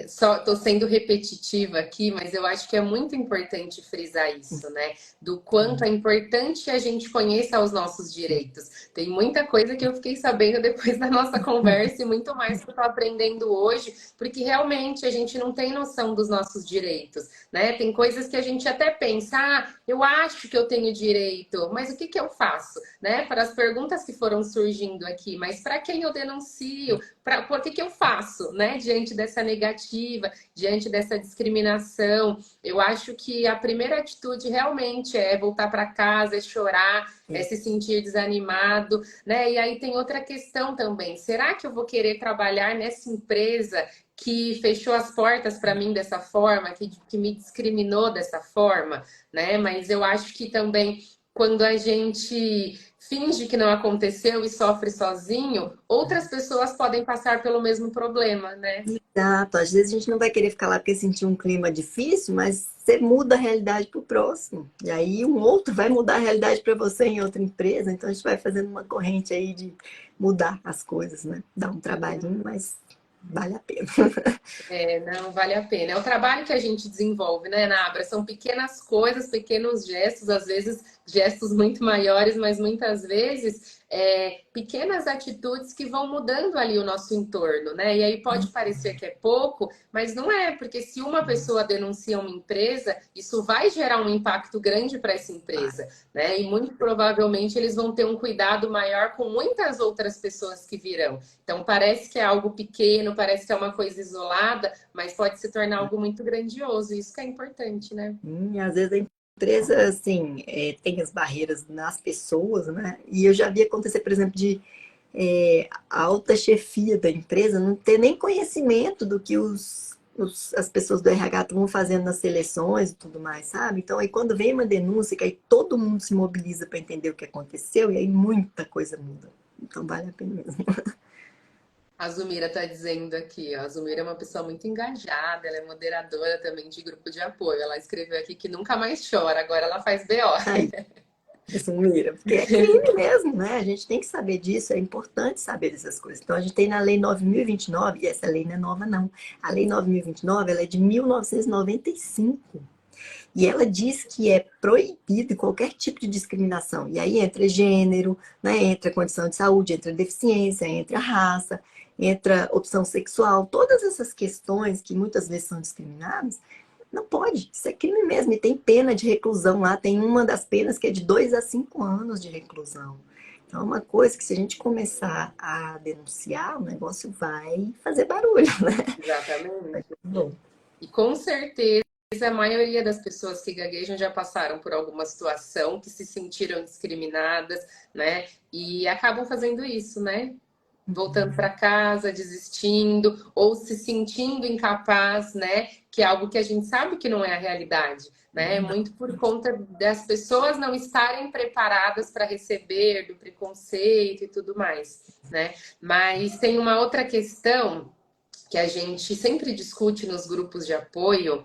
Só estou sendo repetitiva aqui, mas eu acho que é muito importante frisar isso, né? Do quanto é importante a gente conheça os nossos direitos. Tem muita coisa que eu fiquei sabendo depois da nossa conversa e muito mais que eu estou aprendendo hoje, porque realmente a gente não tem noção dos nossos direitos, né? Tem coisas que a gente até pensa, ah, eu acho que eu tenho direito, mas o que que eu faço, né? Para as perguntas que foram surgindo aqui, mas para quem eu denuncio? Por que que eu faço, né? Diante dessa negativa, diante dessa discriminação, eu acho que a primeira atitude realmente é voltar para casa, é chorar, é se sentir desanimado, né? E aí tem outra questão também. Será que eu vou querer trabalhar nessa empresa que fechou as portas para mim dessa forma, que me discriminou dessa forma, né? Mas eu acho que também quando a gente finge que não aconteceu e sofre sozinho, outras pessoas podem passar pelo mesmo problema, né? Exato, às vezes a gente não vai querer ficar lá porque sentiu um clima difícil, mas você muda a realidade para o próximo. E aí um outro vai mudar a realidade para você em outra empresa, então a gente vai fazendo uma corrente aí de mudar as coisas, né? Dá um trabalhinho, mas vale a pena. É, não vale a pena. É o trabalho que a gente desenvolve, né, Nabra? São pequenas coisas, pequenos gestos, às vezes gestos muito maiores, mas muitas vezes pequenas atitudes que vão mudando ali o nosso entorno, né? E aí pode parecer que é pouco, mas não é, porque se uma pessoa denuncia uma empresa, isso vai gerar um impacto grande para essa empresa, né? E muito provavelmente eles vão ter um cuidado maior com muitas outras pessoas que virão. Então parece que é algo pequeno, parece que é uma coisa isolada, mas pode se tornar algo muito grandioso. Isso que é importante, né? Às vezes a empresa, assim, tem as barreiras nas pessoas, né? E eu já vi acontecer, por exemplo, de a alta chefia da empresa não ter nem conhecimento do que as pessoas do RH estão fazendo nas seleções e tudo mais, sabe? Então, aí quando vem uma denúncia, que aí todo mundo se mobiliza para entender o que aconteceu, e aí muita coisa muda. Então, vale a pena mesmo. A Zumira está dizendo aqui, ó, a Zumira é uma pessoa muito engajada, ela é moderadora também de grupo de apoio. Ela escreveu aqui que nunca mais chora, agora ela faz BO. Aí, isso, mira, porque é crime mesmo, né? A gente tem que saber disso, é importante saber dessas coisas. Então, a gente tem na Lei 9.029, e essa lei não é nova, não. A Lei 9.029, ela é de 1995. E ela diz que é proibido qualquer tipo de discriminação. E aí entra gênero, né? Entra condição de saúde, entra deficiência, entra raça, entra opção sexual. Todas essas questões que muitas vezes são discriminadas, não pode. Isso é crime mesmo. E tem pena de reclusão lá. Tem uma das penas que é de 2 a 5 anos de reclusão. Então, é uma coisa que se a gente começar a denunciar, o negócio vai fazer barulho, né? Exatamente. Bom. E com certeza a maioria das pessoas que gaguejam já passaram por alguma situação, que se sentiram discriminadas, né? E acabam fazendo isso, né? Voltando para casa, desistindo ou se sentindo incapaz, né? Que é algo que a gente sabe que não é a realidade, né? Muito por conta das pessoas não estarem preparadas para receber do preconceito e tudo mais, né? Mas tem uma outra questão que a gente sempre discute nos grupos de apoio.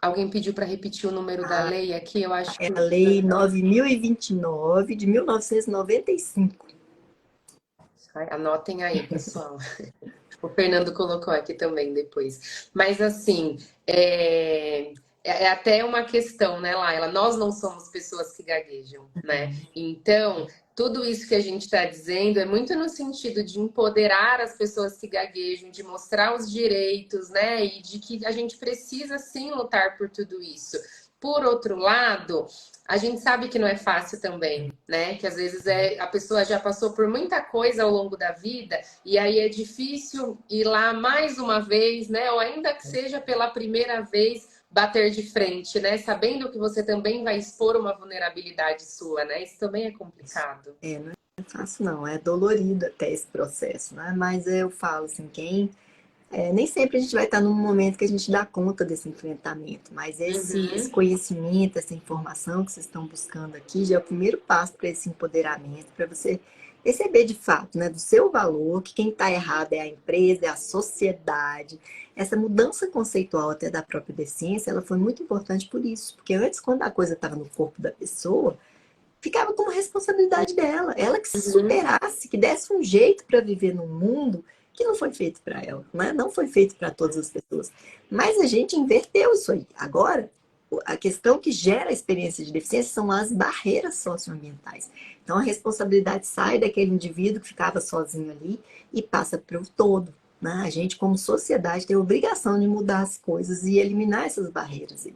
Alguém pediu para repetir o número da lei aqui, eu acho É que a Lei 9.029 de 1995. anotem aí, pessoal. O Fernando colocou aqui também depois. Mas assim, é até uma questão, né, Laila? Nós não somos pessoas que gaguejam, né? Então, tudo isso que a gente está dizendo é muito no sentido de empoderar as pessoas que gaguejam, de mostrar os direitos, né? E de que a gente precisa sim lutar por tudo isso. Por outro lado, a gente sabe que não é fácil também, né? Que às vezes a pessoa já passou por muita coisa ao longo da vida e aí é difícil ir lá mais uma vez, né? Ou ainda que seja pela primeira vez, bater de frente, né? Sabendo que você também vai expor uma vulnerabilidade sua, né? Isso também é complicado. Não é fácil, não. É dolorido até esse processo, né? Mas eu falo assim, nem sempre a gente vai estar num momento que a gente dá conta desse enfrentamento, mas esse Uhum. conhecimento, essa informação que vocês estão buscando aqui já é o primeiro passo para esse empoderamento, para você perceber de fato, né, do seu valor, que quem está errado é a empresa, é a sociedade. Essa mudança conceitual até da própria deficiência, ela foi muito importante por isso, porque antes, quando a coisa estava no corpo da pessoa, ficava como responsabilidade dela, ela que se Uhum. superasse, que desse um jeito para viver num mundo que não foi feito para ela, né? Não foi feito para todas as pessoas. Mas a gente inverteu isso aí. Agora, a questão que gera a experiência de deficiência são as barreiras socioambientais. Então, a responsabilidade sai daquele indivíduo que ficava sozinho ali e passa para o todo, né? A gente, como sociedade, tem a obrigação de mudar as coisas e eliminar essas barreiras.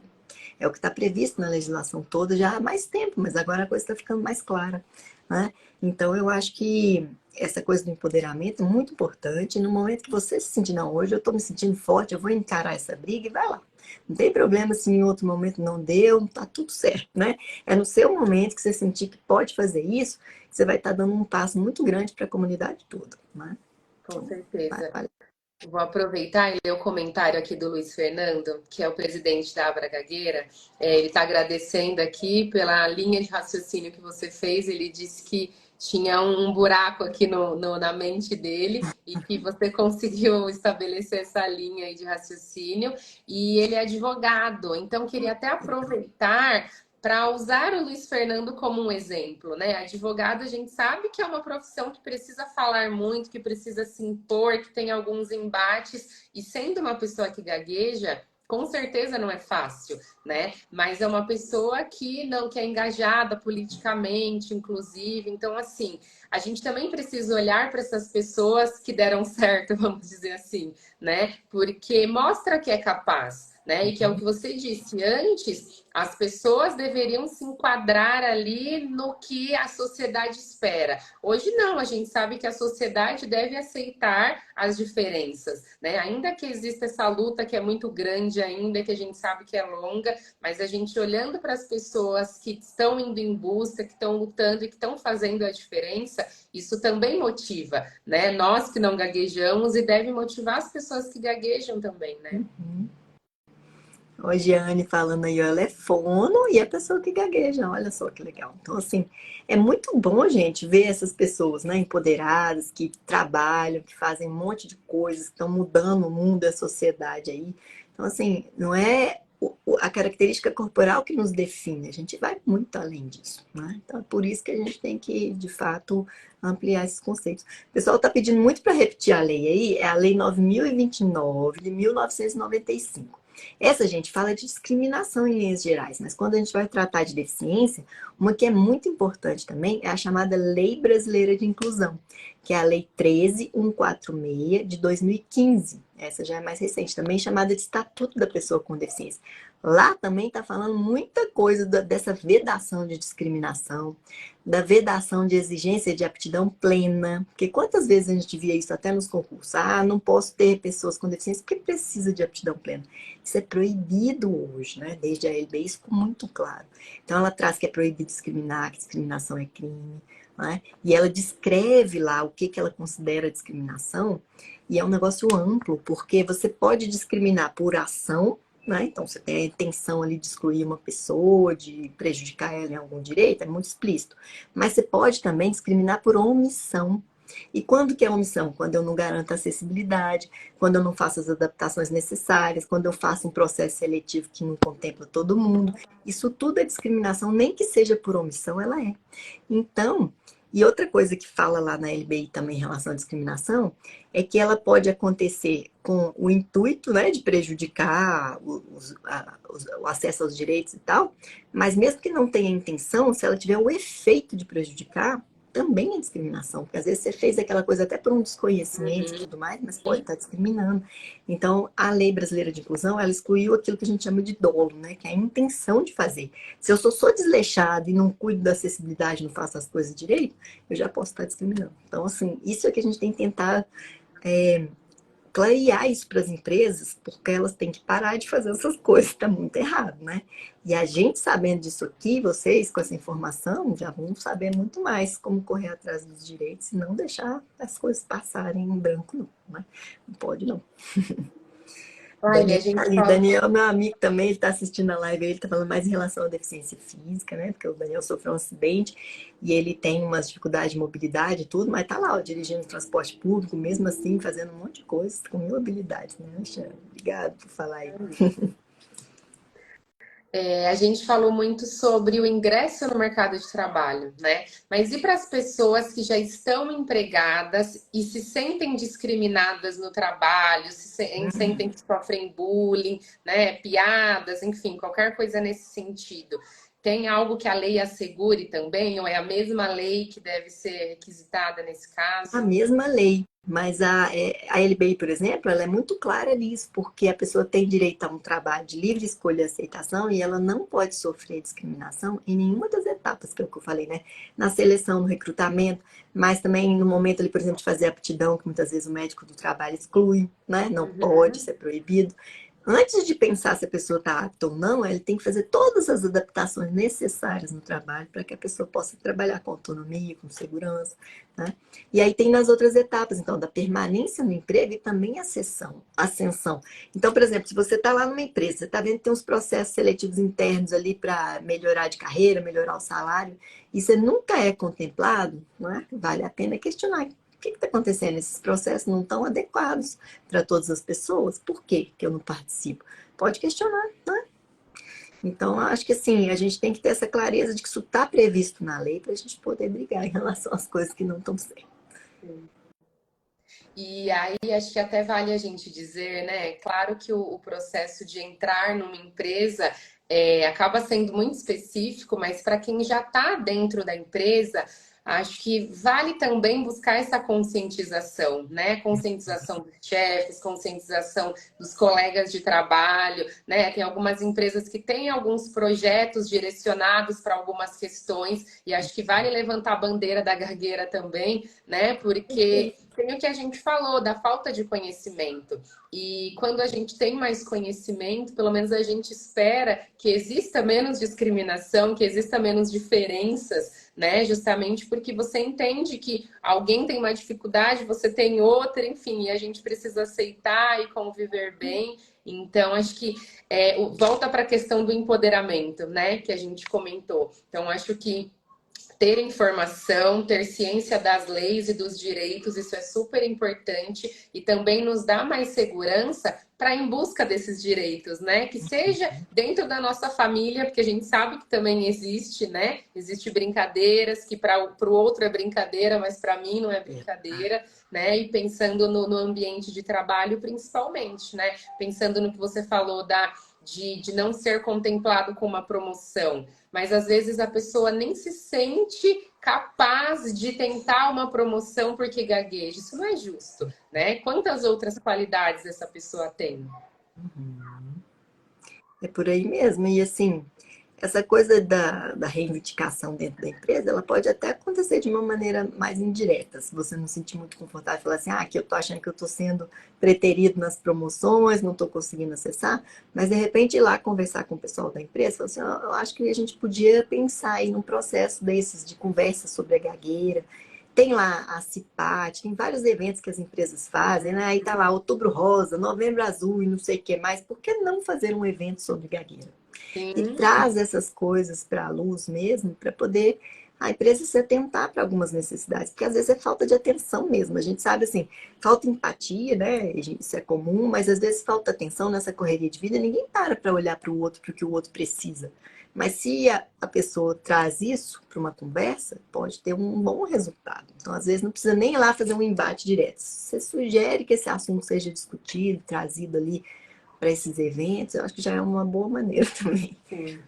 É o que está previsto na legislação toda já há mais tempo, mas agora a coisa está ficando mais clara, né? Então, eu acho que essa coisa do empoderamento é muito importante. No momento que você se sentir, não, hoje eu estou me sentindo forte, eu vou encarar essa briga e vai lá. Não tem problema se em outro momento não deu, tá tudo certo, né? É no seu momento que você sentir que pode fazer isso, que você vai estar dando um passo muito grande para a comunidade toda, né? Com Então, certeza. vale. Vou aproveitar e ler o comentário aqui do Luiz Fernando, que é o presidente da Abra Gagueira. Ele está agradecendo aqui pela linha de raciocínio que você fez. Ele disse que tinha um buraco aqui na mente dele e que você conseguiu estabelecer essa linha aí de raciocínio. E ele é advogado, então queria até aproveitar para usar o Luiz Fernando como um exemplo, né? Advogado, a gente sabe que é uma profissão que precisa falar muito, que precisa se impor, que tem alguns embates, e sendo uma pessoa que gagueja, com certeza não é fácil, né? Mas é uma pessoa que é engajada politicamente, inclusive. Então, assim, a gente também precisa olhar para essas pessoas que deram certo, vamos dizer assim, né? Porque mostra que é capaz. Né? E que é o que você disse antes, as pessoas deveriam se enquadrar ali no que a sociedade espera. Hoje não, a gente sabe que a sociedade deve aceitar as diferenças, né? Ainda que exista essa luta que é muito grande ainda, que a gente sabe que é longa, mas a gente olhando para as pessoas que estão indo em busca, que estão lutando e que estão fazendo a diferença, isso também motiva, né? Nós que não gaguejamos e deve motivar as pessoas que gaguejam também, né? Uhum. Hoje a Anne falando aí, ela é fono e é pessoa que gagueja, olha só que legal. Então, assim, é muito bom, gente, ver essas pessoas, né, empoderadas, que trabalham, que fazem um monte de coisas, que estão mudando o mundo e a sociedade aí. Então, assim, não é a característica corporal que nos define, a gente vai muito além disso, né? Então, é por isso que a gente tem que, de fato, ampliar esses conceitos. O pessoal está pedindo muito para repetir a lei aí, é a Lei 9.029 de 1995. Essa, gente, fala de discriminação em linhas gerais, mas quando a gente vai tratar de deficiência, uma que é muito importante também é a chamada Lei Brasileira de Inclusão, que é a Lei 13.146 de 2015. Essa já é mais recente, também chamada de Estatuto da Pessoa com Deficiência. Lá também está falando muita coisa dessa vedação de discriminação, da vedação de exigência de aptidão plena, porque quantas vezes a gente via isso até nos concursos? Ah, não posso ter pessoas com deficiência porque precisa de aptidão plena. Isso é proibido hoje, né? Desde a LB isso ficou muito claro. Então ela traz que é proibido discriminar, que discriminação é crime, né? E ela descreve lá o que ela considera discriminação, e é um negócio amplo, porque você pode discriminar por ação, né? Então você tem a intenção ali de excluir uma pessoa, de prejudicar ela em algum direito, é muito explícito. Mas você pode também discriminar por omissão. E quando que é omissão? Quando eu não garanto acessibilidade, quando eu não faço as adaptações necessárias, quando eu faço um processo seletivo que não contempla todo mundo. Isso tudo é discriminação, nem que seja por omissão, ela é. Então, e outra coisa que fala lá na LBI também em relação à discriminação, é que ela pode acontecer com o intuito, né, de prejudicar o acesso aos direitos e tal, mas mesmo que não tenha intenção, se ela tiver o efeito de prejudicar, também é discriminação, porque às vezes você fez aquela coisa até por um desconhecimento e tudo mais, mas pode estar discriminando. Então, a Lei Brasileira de Inclusão, ela excluiu aquilo que a gente chama de dolo, né? Que é a intenção de fazer. Se eu sou desleixado e não cuido da acessibilidade, não faço as coisas direito, eu já posso estar discriminando. Então, assim, isso é que a gente tem que tentar clarear isso para as empresas, porque elas têm que parar de fazer essas coisas, está muito errado, né? E a gente sabendo disso aqui, vocês com essa informação, já vão saber muito mais como correr atrás dos direitos e não deixar as coisas passarem em branco, não, né? Não pode, não. Olha, a gente fala. Daniel, meu amigo também, ele está assistindo a live, ele está falando mais em relação à deficiência física, né? Porque o Daniel sofreu um acidente e ele tem umas dificuldades de mobilidade e tudo, mas tá lá, ó, dirigindo transporte público, mesmo assim, fazendo um monte de coisas com mil habilidades, né, Alexandre? Obrigado por falar aí. A gente falou muito sobre o ingresso no mercado de trabalho, né? Mas e para as pessoas que já estão empregadas e se sentem discriminadas no trabalho, sentem que sofrem bullying, né? Piadas, enfim, qualquer coisa nesse sentido. Tem algo que a lei assegure também, ou é a mesma lei que deve ser requisitada nesse A caso? mesma lei, mas a LBI, por exemplo, ela é muito clara nisso, porque a pessoa tem direito a um trabalho de livre escolha e aceitação e ela não pode sofrer discriminação em nenhuma das etapas, que é o que eu falei, né? Na seleção, no recrutamento, mas também no momento ali, por exemplo, de fazer aptidão, que muitas vezes o médico do trabalho exclui, né? Não pode, Uhum. isso é proibido. Antes de pensar se a pessoa está apta ou não, ele tem que fazer todas as adaptações necessárias no trabalho para que a pessoa possa trabalhar com autonomia, com segurança, né? E aí tem nas outras etapas, então, da permanência no emprego e também ascensão. Então, por exemplo, se você está lá numa empresa, você está vendo que tem uns processos seletivos internos ali para melhorar de carreira, melhorar o salário, e você nunca é contemplado, não é? Vale a pena questionar. O que está acontecendo? Esses processos não estão adequados para todas as pessoas? Por que que eu não participo? Pode questionar, né? Então, acho que assim, a gente tem que ter essa clareza de que isso está previsto na lei para a gente poder brigar em relação às coisas que não estão certas. E aí acho que até vale a gente dizer, né? Claro que o processo de entrar numa empresa acaba sendo muito específico, mas para quem já está dentro da empresa, acho que vale também buscar essa conscientização, né? Conscientização dos chefes, conscientização dos colegas de trabalho, né? Tem algumas empresas que têm alguns projetos direcionados para algumas questões, e acho que vale levantar a bandeira da gargueira também, né? Porque tem o que a gente falou da falta de conhecimento. E quando a gente tem mais conhecimento, pelo menos a gente espera que exista menos discriminação, que exista menos diferenças, né? Justamente porque você entende que alguém tem uma dificuldade, você tem outra, enfim, e a gente precisa aceitar e conviver bem. Então, acho que volta para a questão do empoderamento, né? Que a gente comentou. Então, acho que ter informação, ter ciência das leis e dos direitos, isso é super importante e também nos dá mais segurança para ir em busca desses direitos, né? Que seja dentro da nossa família, porque a gente sabe que também existe, né? Existe brincadeiras que para o outro é brincadeira, mas para mim não é brincadeira, né? E pensando no ambiente de trabalho principalmente, né? Pensando no que você falou de não ser contemplado com uma promoção, mas às vezes a pessoa nem se sente capaz de tentar uma promoção porque gagueja. Isso não é justo, né? Quantas outras qualidades essa pessoa tem? É por aí mesmo. E assim, essa coisa da reivindicação dentro da empresa, ela pode até acontecer de uma maneira mais indireta. Se você não se sentir muito confortável, falar assim, ah, que eu tô achando que eu tô sendo preterido nas promoções, não tô conseguindo acessar, mas de repente ir lá conversar com o pessoal da empresa, falar assim, eu acho que a gente podia pensar aí num processo desses de conversa sobre a gagueira. Tem lá a CIPAT, tem vários eventos que as empresas fazem, né? Aí tá lá Outubro Rosa, Novembro Azul e não sei o que mais. Por que não fazer um evento sobre gagueira? E Sim, traz essas coisas para a luz mesmo, para poder a empresa se atentar para algumas necessidades, porque às vezes é falta de atenção mesmo. A gente sabe assim, falta empatia, né? Isso é comum, mas às vezes falta atenção nessa correria de vida, ninguém para olhar para o outro, para o que o outro precisa. Mas se a pessoa traz isso para uma conversa, pode ter um bom resultado. Então, às vezes, não precisa nem ir lá fazer um embate direto. Você sugere que esse assunto seja discutido, trazido ali para esses eventos, eu acho que já é uma boa maneira também. sim.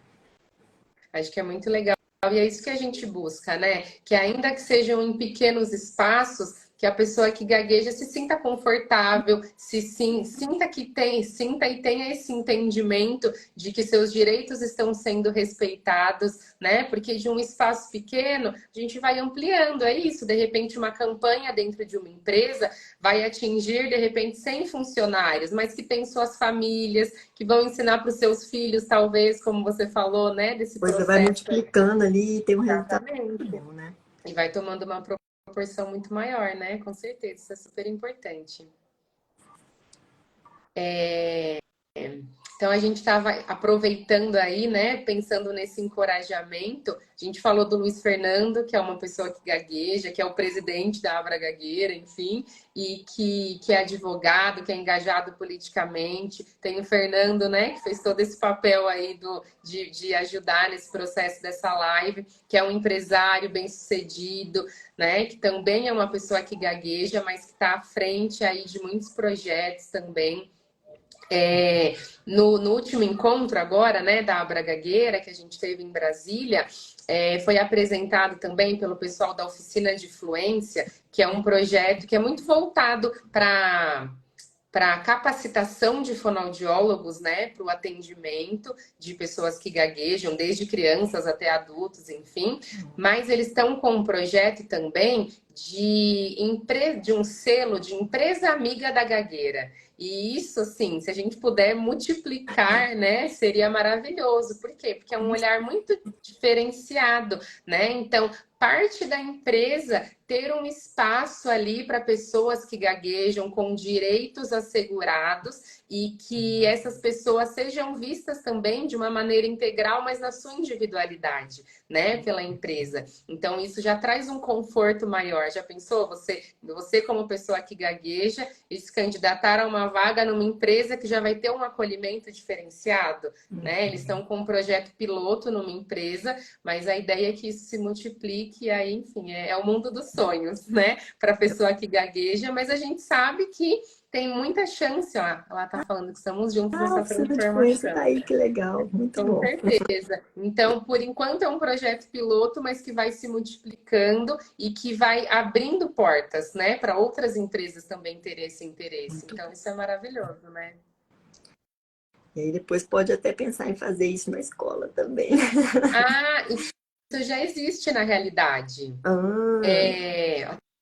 Acho que é muito legal. E é isso que a gente busca, né? Que ainda que sejam em pequenos espaços, que a pessoa que gagueja se sinta confortável, sinta que tem, sinta e tenha esse entendimento de que seus direitos estão sendo respeitados, né? Porque de um espaço pequeno, a gente vai ampliando, é isso. De repente, uma campanha dentro de uma empresa vai atingir, de repente, 100 funcionários, mas que tem suas famílias, que vão ensinar para os seus filhos, talvez, como você falou, né? Desse Coisa vai processo. multiplicando ali e tem um resultado Exatamente. bom, né? E vai tomando uma proporção muito maior, né? Com certeza, isso é super importante. Então a gente estava aproveitando aí, né, pensando nesse encorajamento. A gente falou do Luiz Fernando, que é uma pessoa que gagueja, que é o presidente da Abra Gagueira, enfim, e que é advogado, que é engajado politicamente. Tem o Fernando, né, que fez todo esse papel aí de ajudar nesse processo dessa live, que é um empresário bem-sucedido, né, que também é uma pessoa que gagueja, mas que está à frente aí de muitos projetos também. No último encontro agora, né, da Abra Gagueira, que a gente teve em Brasília, foi apresentado também pelo pessoal da Oficina de Fluência, que é um projeto que é muito voltado para capacitação de fonoaudiólogos, né, para o atendimento de pessoas que gaguejam, desde crianças até adultos, enfim. Mas eles estão com um projeto também de um selo de empresa amiga da gagueira. E isso, assim, se a gente puder multiplicar, né, seria maravilhoso. Por quê? Porque é um olhar muito diferenciado, né? Então, parte da empresa ter um espaço ali para pessoas que gaguejam com direitos assegurados e que essas pessoas sejam vistas também de uma maneira integral, mas na sua individualidade, né, pela empresa. Então isso já traz um conforto maior. Já pensou você como pessoa que gagueja e se candidatar a uma vaga numa empresa que já vai ter um acolhimento diferenciado, né? Eles estão com um projeto piloto numa empresa, mas a ideia é que isso se multiplique e aí, enfim, é o mundo dos sonhos, né? Para a pessoa que gagueja, mas a gente sabe que tem muita chance, ó. Ela tá falando que estamos juntos Ah, a nessa oficina de fluência tá transformação. aí, que legal, muito Com bom. certeza. Então, por enquanto é um projeto piloto, mas que vai se multiplicando e que vai abrindo portas, né, para outras empresas também terem esse interesse. Muito Então, bom. isso é maravilhoso, né? E aí depois pode até pensar em fazer isso na escola também. Ah, isso já existe na realidade. Ah,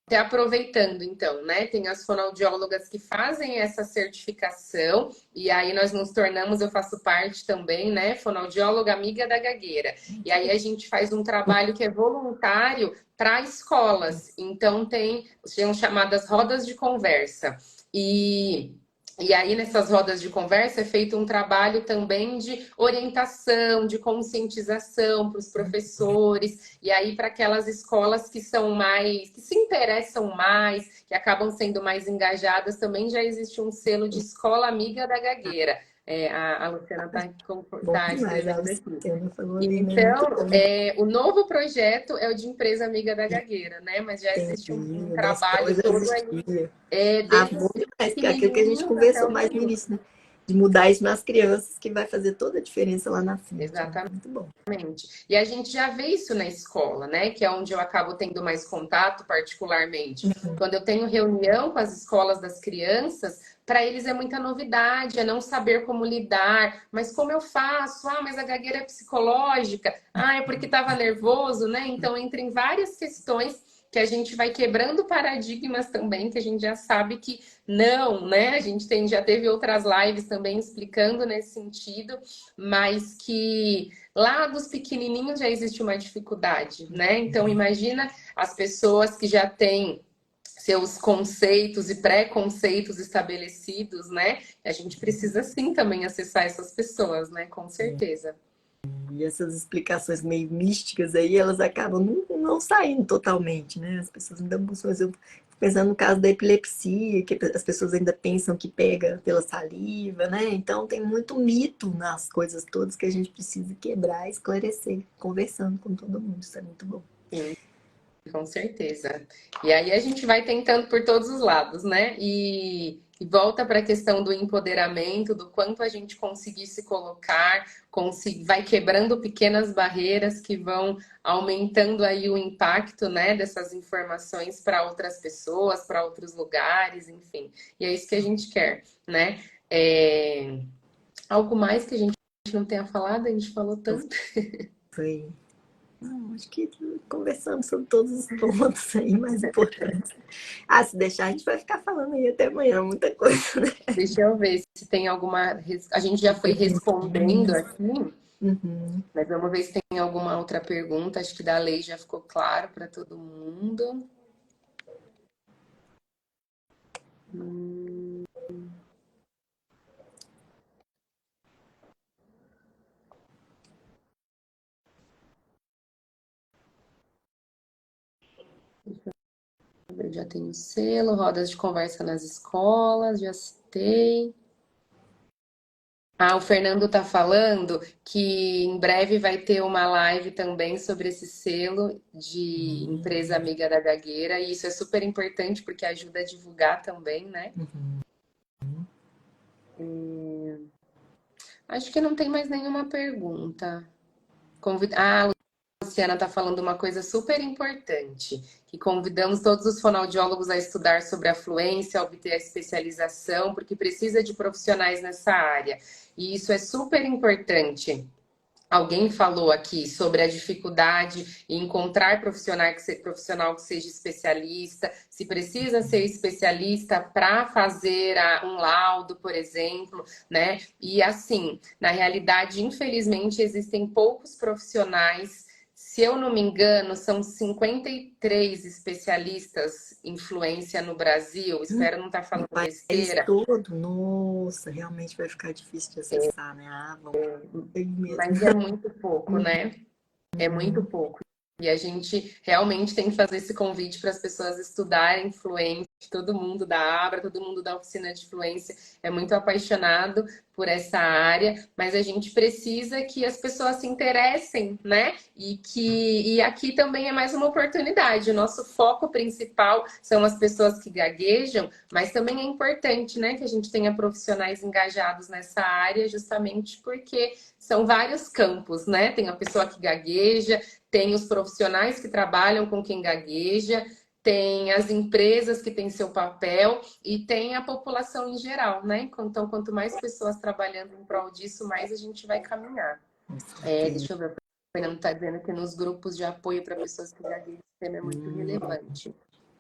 Até aproveitando, então, né? Tem as fonoaudiólogas que fazem essa certificação, e aí nós nos tornamos, eu faço parte também, né? Fonoaudióloga amiga da gagueira. E aí a gente faz um trabalho que é voluntário para escolas. Então, são chamadas rodas de conversa. E aí, nessas rodas de conversa, é feito um trabalho também de orientação, de conscientização para os professores, e aí para aquelas escolas que são mais, que se interessam mais, que acabam sendo mais engajadas, também já existe um selo de escola amiga da gagueira. A Luciana bom tá demais, a escrevendo aqui. Luciana falou ali, né? Muito Então, bom. o novo projeto é o de empresa amiga da gagueira, né? Mas já existe um Entendi, da escola trabalho já todo aí, existia. Ah, desde bom os demais, que é aquilo que a gente pequenininhos até conversou os mais no adultos. início, né? De mudar isso nas crianças, que vai fazer toda a diferença lá na frente, né? Exatamente. Muito bom. E a gente já vê isso na escola, né? Que é onde eu acabo tendo mais contato, particularmente. Quando eu tenho reunião com as escolas das crianças, para eles é muita novidade, é não saber como lidar. Mas como eu faço? Ah, mas a gagueira é psicológica. Ah, é porque estava nervoso, né? Então, entra em várias questões que a gente vai quebrando paradigmas também, que a gente já sabe que não, né? A gente já teve outras lives também explicando nesse sentido, mas que lá dos pequenininhos já existe uma dificuldade, né? Então imagina as pessoas que já têm seus conceitos e preconceitos estabelecidos, né? A gente precisa sim também acessar essas pessoas, né? Com certeza. E essas explicações meio místicas aí, elas acabam não saindo totalmente, né? As pessoas ainda buscam, mas eu fico pensando no caso da epilepsia, que as pessoas ainda pensam que pega pela saliva, né? Então tem muito mito nas coisas todas que a gente precisa quebrar, esclarecer, conversando com todo mundo. Isso é muito bom. Sim. Com certeza. E aí a gente vai tentando por todos os lados, né? E volta para a questão do empoderamento, do quanto a gente conseguir se colocar, vai quebrando pequenas barreiras que vão aumentando aí o impacto, né, dessas informações para outras pessoas, para outros lugares, enfim. E é isso que a gente quer, né? Algo mais que a gente não tenha falado, a gente falou tanto. Foi. Não, acho que conversamos sobre todos os pontos aí mais importantes. Ah, se deixar, a gente vai ficar falando aí até amanhã, muita coisa, né? Deixa eu ver se tem alguma. A gente já foi respondendo aqui, Uhum. mas vamos ver se tem alguma outra pergunta. Acho que da lei já ficou claro para todo mundo. já tenho selo, rodas de conversa nas escolas, já citei. Ah, o Fernando tá falando que em breve vai ter uma live também sobre esse selo de empresa amiga da gagueira, e isso é super importante porque ajuda a divulgar também, né? Acho que não tem mais nenhuma pergunta. Ah, a Luciana está falando uma coisa super importante, que convidamos todos os fonoaudiólogos a estudar sobre a fluência, a obter a especialização, porque precisa de profissionais nessa área. E isso é super importante. Alguém falou aqui sobre a dificuldade em encontrar profissional que seja especialista, se precisa ser especialista para fazer um laudo, por exemplo, né? E assim, na realidade, infelizmente, existem poucos profissionais. Se eu não me engano, são 53 especialistas em fluência no Brasil. Espero não estar falando País besteira. todo, nossa, realmente vai ficar difícil de acessar, né? Ah, vamos aí mesmo. Mas é muito pouco, né? É muito pouco. E a gente realmente tem que fazer esse convite para as pessoas estudarem fluência. Todo mundo da Abra, todo mundo da oficina de fluência é muito apaixonado por essa área, mas a gente precisa que as pessoas se interessem, né? E aqui também é mais uma oportunidade. O nosso foco principal são as pessoas que gaguejam, mas também é importante, né, que a gente tenha profissionais engajados nessa área, justamente porque são vários campos, né? Tem a pessoa que gagueja, tem os profissionais que trabalham com quem gagueja, tem as empresas que têm seu papel e tem a população em geral, né? Então, quanto mais pessoas trabalhando em prol disso, mais a gente vai caminhar. Deixa eu ver, o Fernando está dizendo que nos grupos de apoio para pessoas que gaguejam, esse tema é muito relevante.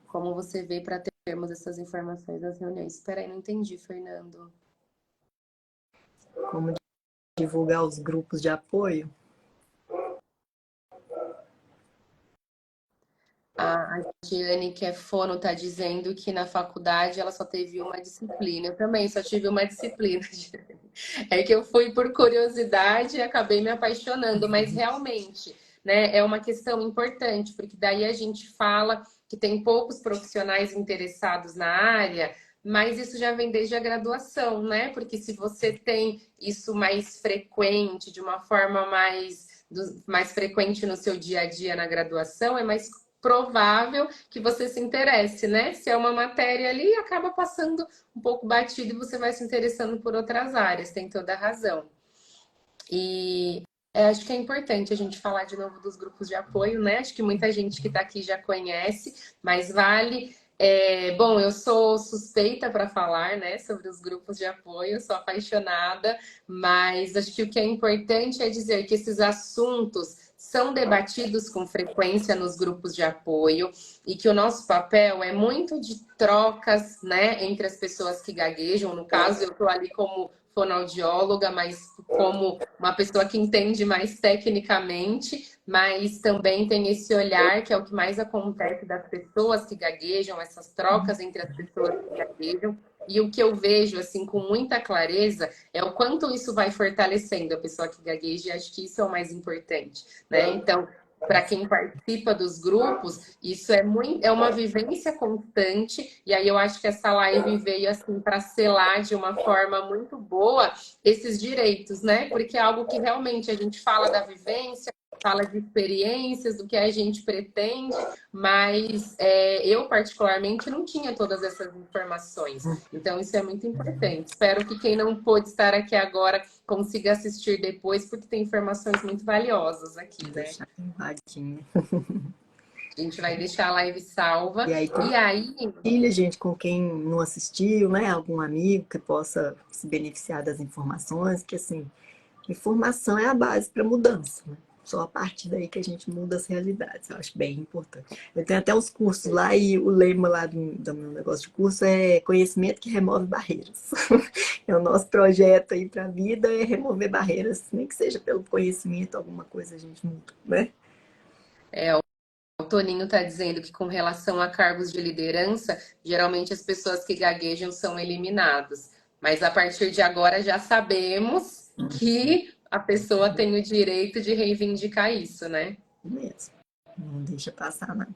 Como você vê para termos essas informações nas reuniões? Espera aí, não entendi, Fernando. Como divulgar os grupos de apoio? A Tiane, que é fono, está dizendo que na faculdade ela só teve uma disciplina. Eu também só tive uma disciplina. É que eu fui por curiosidade e acabei me apaixonando, mas realmente, né, é uma questão importante, porque daí a gente fala que tem poucos profissionais interessados na área, mas isso já vem desde a graduação, né? Porque se você tem isso mais frequente, de uma forma mais frequente no seu dia a dia na graduação, é mais provável que você se interesse, né? Se é uma matéria ali, acaba passando um pouco batido e você vai se interessando por outras áreas, tem toda a razão. E acho que é importante a gente falar de novo dos grupos de apoio, né? Acho que muita gente que está aqui já conhece, mas vale. Bom, eu sou suspeita para falar, né, sobre os grupos de apoio, sou apaixonada, mas acho que o que é importante é dizer que esses assuntos são debatidos com frequência nos grupos de apoio e que o nosso papel é muito de trocas, né, entre as pessoas que gaguejam. No caso, eu estou ali como fonoaudióloga, mas como uma pessoa que entende mais tecnicamente, mas também tem esse olhar que é o que mais acontece das pessoas que gaguejam, essas trocas entre as pessoas que gaguejam. E o que eu vejo, assim, com muita clareza, é o quanto isso vai fortalecendo a pessoa que gagueja, e acho que isso é o mais importante, né? Então, para quem participa dos grupos, isso é uma vivência constante, e aí eu acho que essa live veio assim para selar de uma forma muito boa esses direitos, né? Porque é algo que realmente a gente fala da vivência, fala de experiências, do que a gente pretende, mas eu particularmente não tinha todas essas informações. Então isso é muito importante. Espero que quem não pôde estar aqui agora consiga assistir depois, porque tem informações muito valiosas aqui, né? Deixar invadinho. A gente vai deixar a live salva. E aí, compartilha, gente, com quem não assistiu, né? Algum amigo que possa se beneficiar das informações, que assim, informação é a base para mudança, né? Só a partir daí que a gente muda as realidades. Eu acho bem importante. Eu tenho até uns cursos lá e o lema lá do meu negócio de curso é conhecimento que remove barreiras. É o nosso projeto aí para a vida é remover barreiras, nem que seja pelo conhecimento, alguma coisa a gente muda, né? O Toninho está dizendo que com relação a cargos de liderança, geralmente as pessoas que gaguejam são eliminadas. Mas a partir de agora já sabemos que a pessoa tem o direito de reivindicar isso, né? Mesmo. Não deixa passar, não.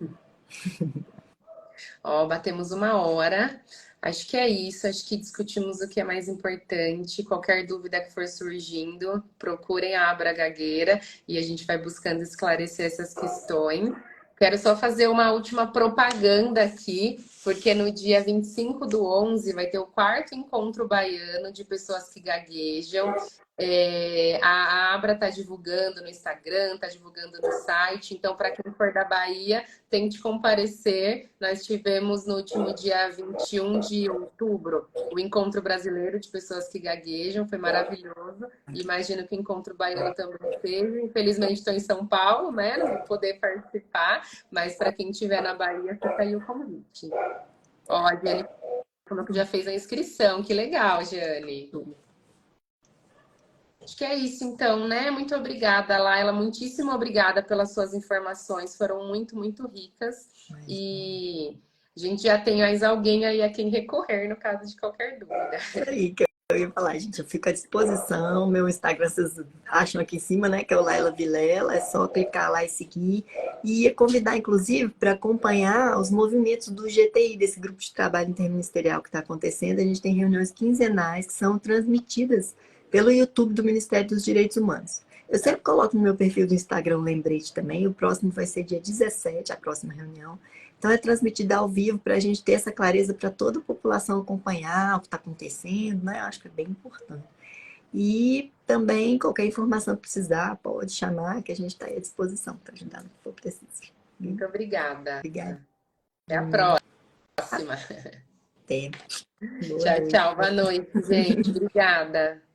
Ó, batemos 1 hora. Acho que é isso. Acho que discutimos o que é mais importante. Qualquer dúvida que for surgindo, procurem a Abra Gagueira e a gente vai buscando esclarecer essas questões. Quero só fazer uma última propaganda aqui, porque no dia 25/11 vai ter o quarto encontro baiano de pessoas que gaguejam. A Abra está divulgando no Instagram, está divulgando no site. Então, para quem for da Bahia, tente comparecer. Nós tivemos no último dia 21 de outubro o Encontro Brasileiro de Pessoas que Gaguejam, foi maravilhoso. Imagino que o Encontro Baiano também teve. Infelizmente estou em São Paulo, né? Não vou poder participar, mas para quem estiver na Bahia, fica aí o convite. Ó, a Jane falou que já fez a inscrição, que legal, Jane. Acho que é isso então, né? Muito obrigada, Laila. Muitíssimo obrigada pelas suas informações. Foram muito, muito ricas. E a gente já tem mais alguém aí a quem recorrer no caso de qualquer dúvida. Aí que eu ia falar, gente, eu fico à disposição. Meu Instagram vocês acham aqui em cima, né? Que é o Laila Vilela. É só clicar lá e seguir. E ia convidar, inclusive, para acompanhar os movimentos do GTI, desse grupo de trabalho interministerial que está acontecendo. A gente tem reuniões quinzenais que são transmitidas pelo YouTube do Ministério dos Direitos Humanos. Eu sempre coloco no meu perfil do Instagram um lembrete também. O próximo vai ser dia 17, a próxima reunião. Então, é transmitida ao vivo para a gente ter essa clareza para toda a população acompanhar o que está acontecendo, né? Eu acho que é bem importante. E também, qualquer informação que precisar, pode chamar, que a gente está à disposição para ajudar no que for preciso. Muito obrigada. Obrigada. Até a próxima. Até. Boa Tchau, noite. tchau. Boa noite, gente. Obrigada.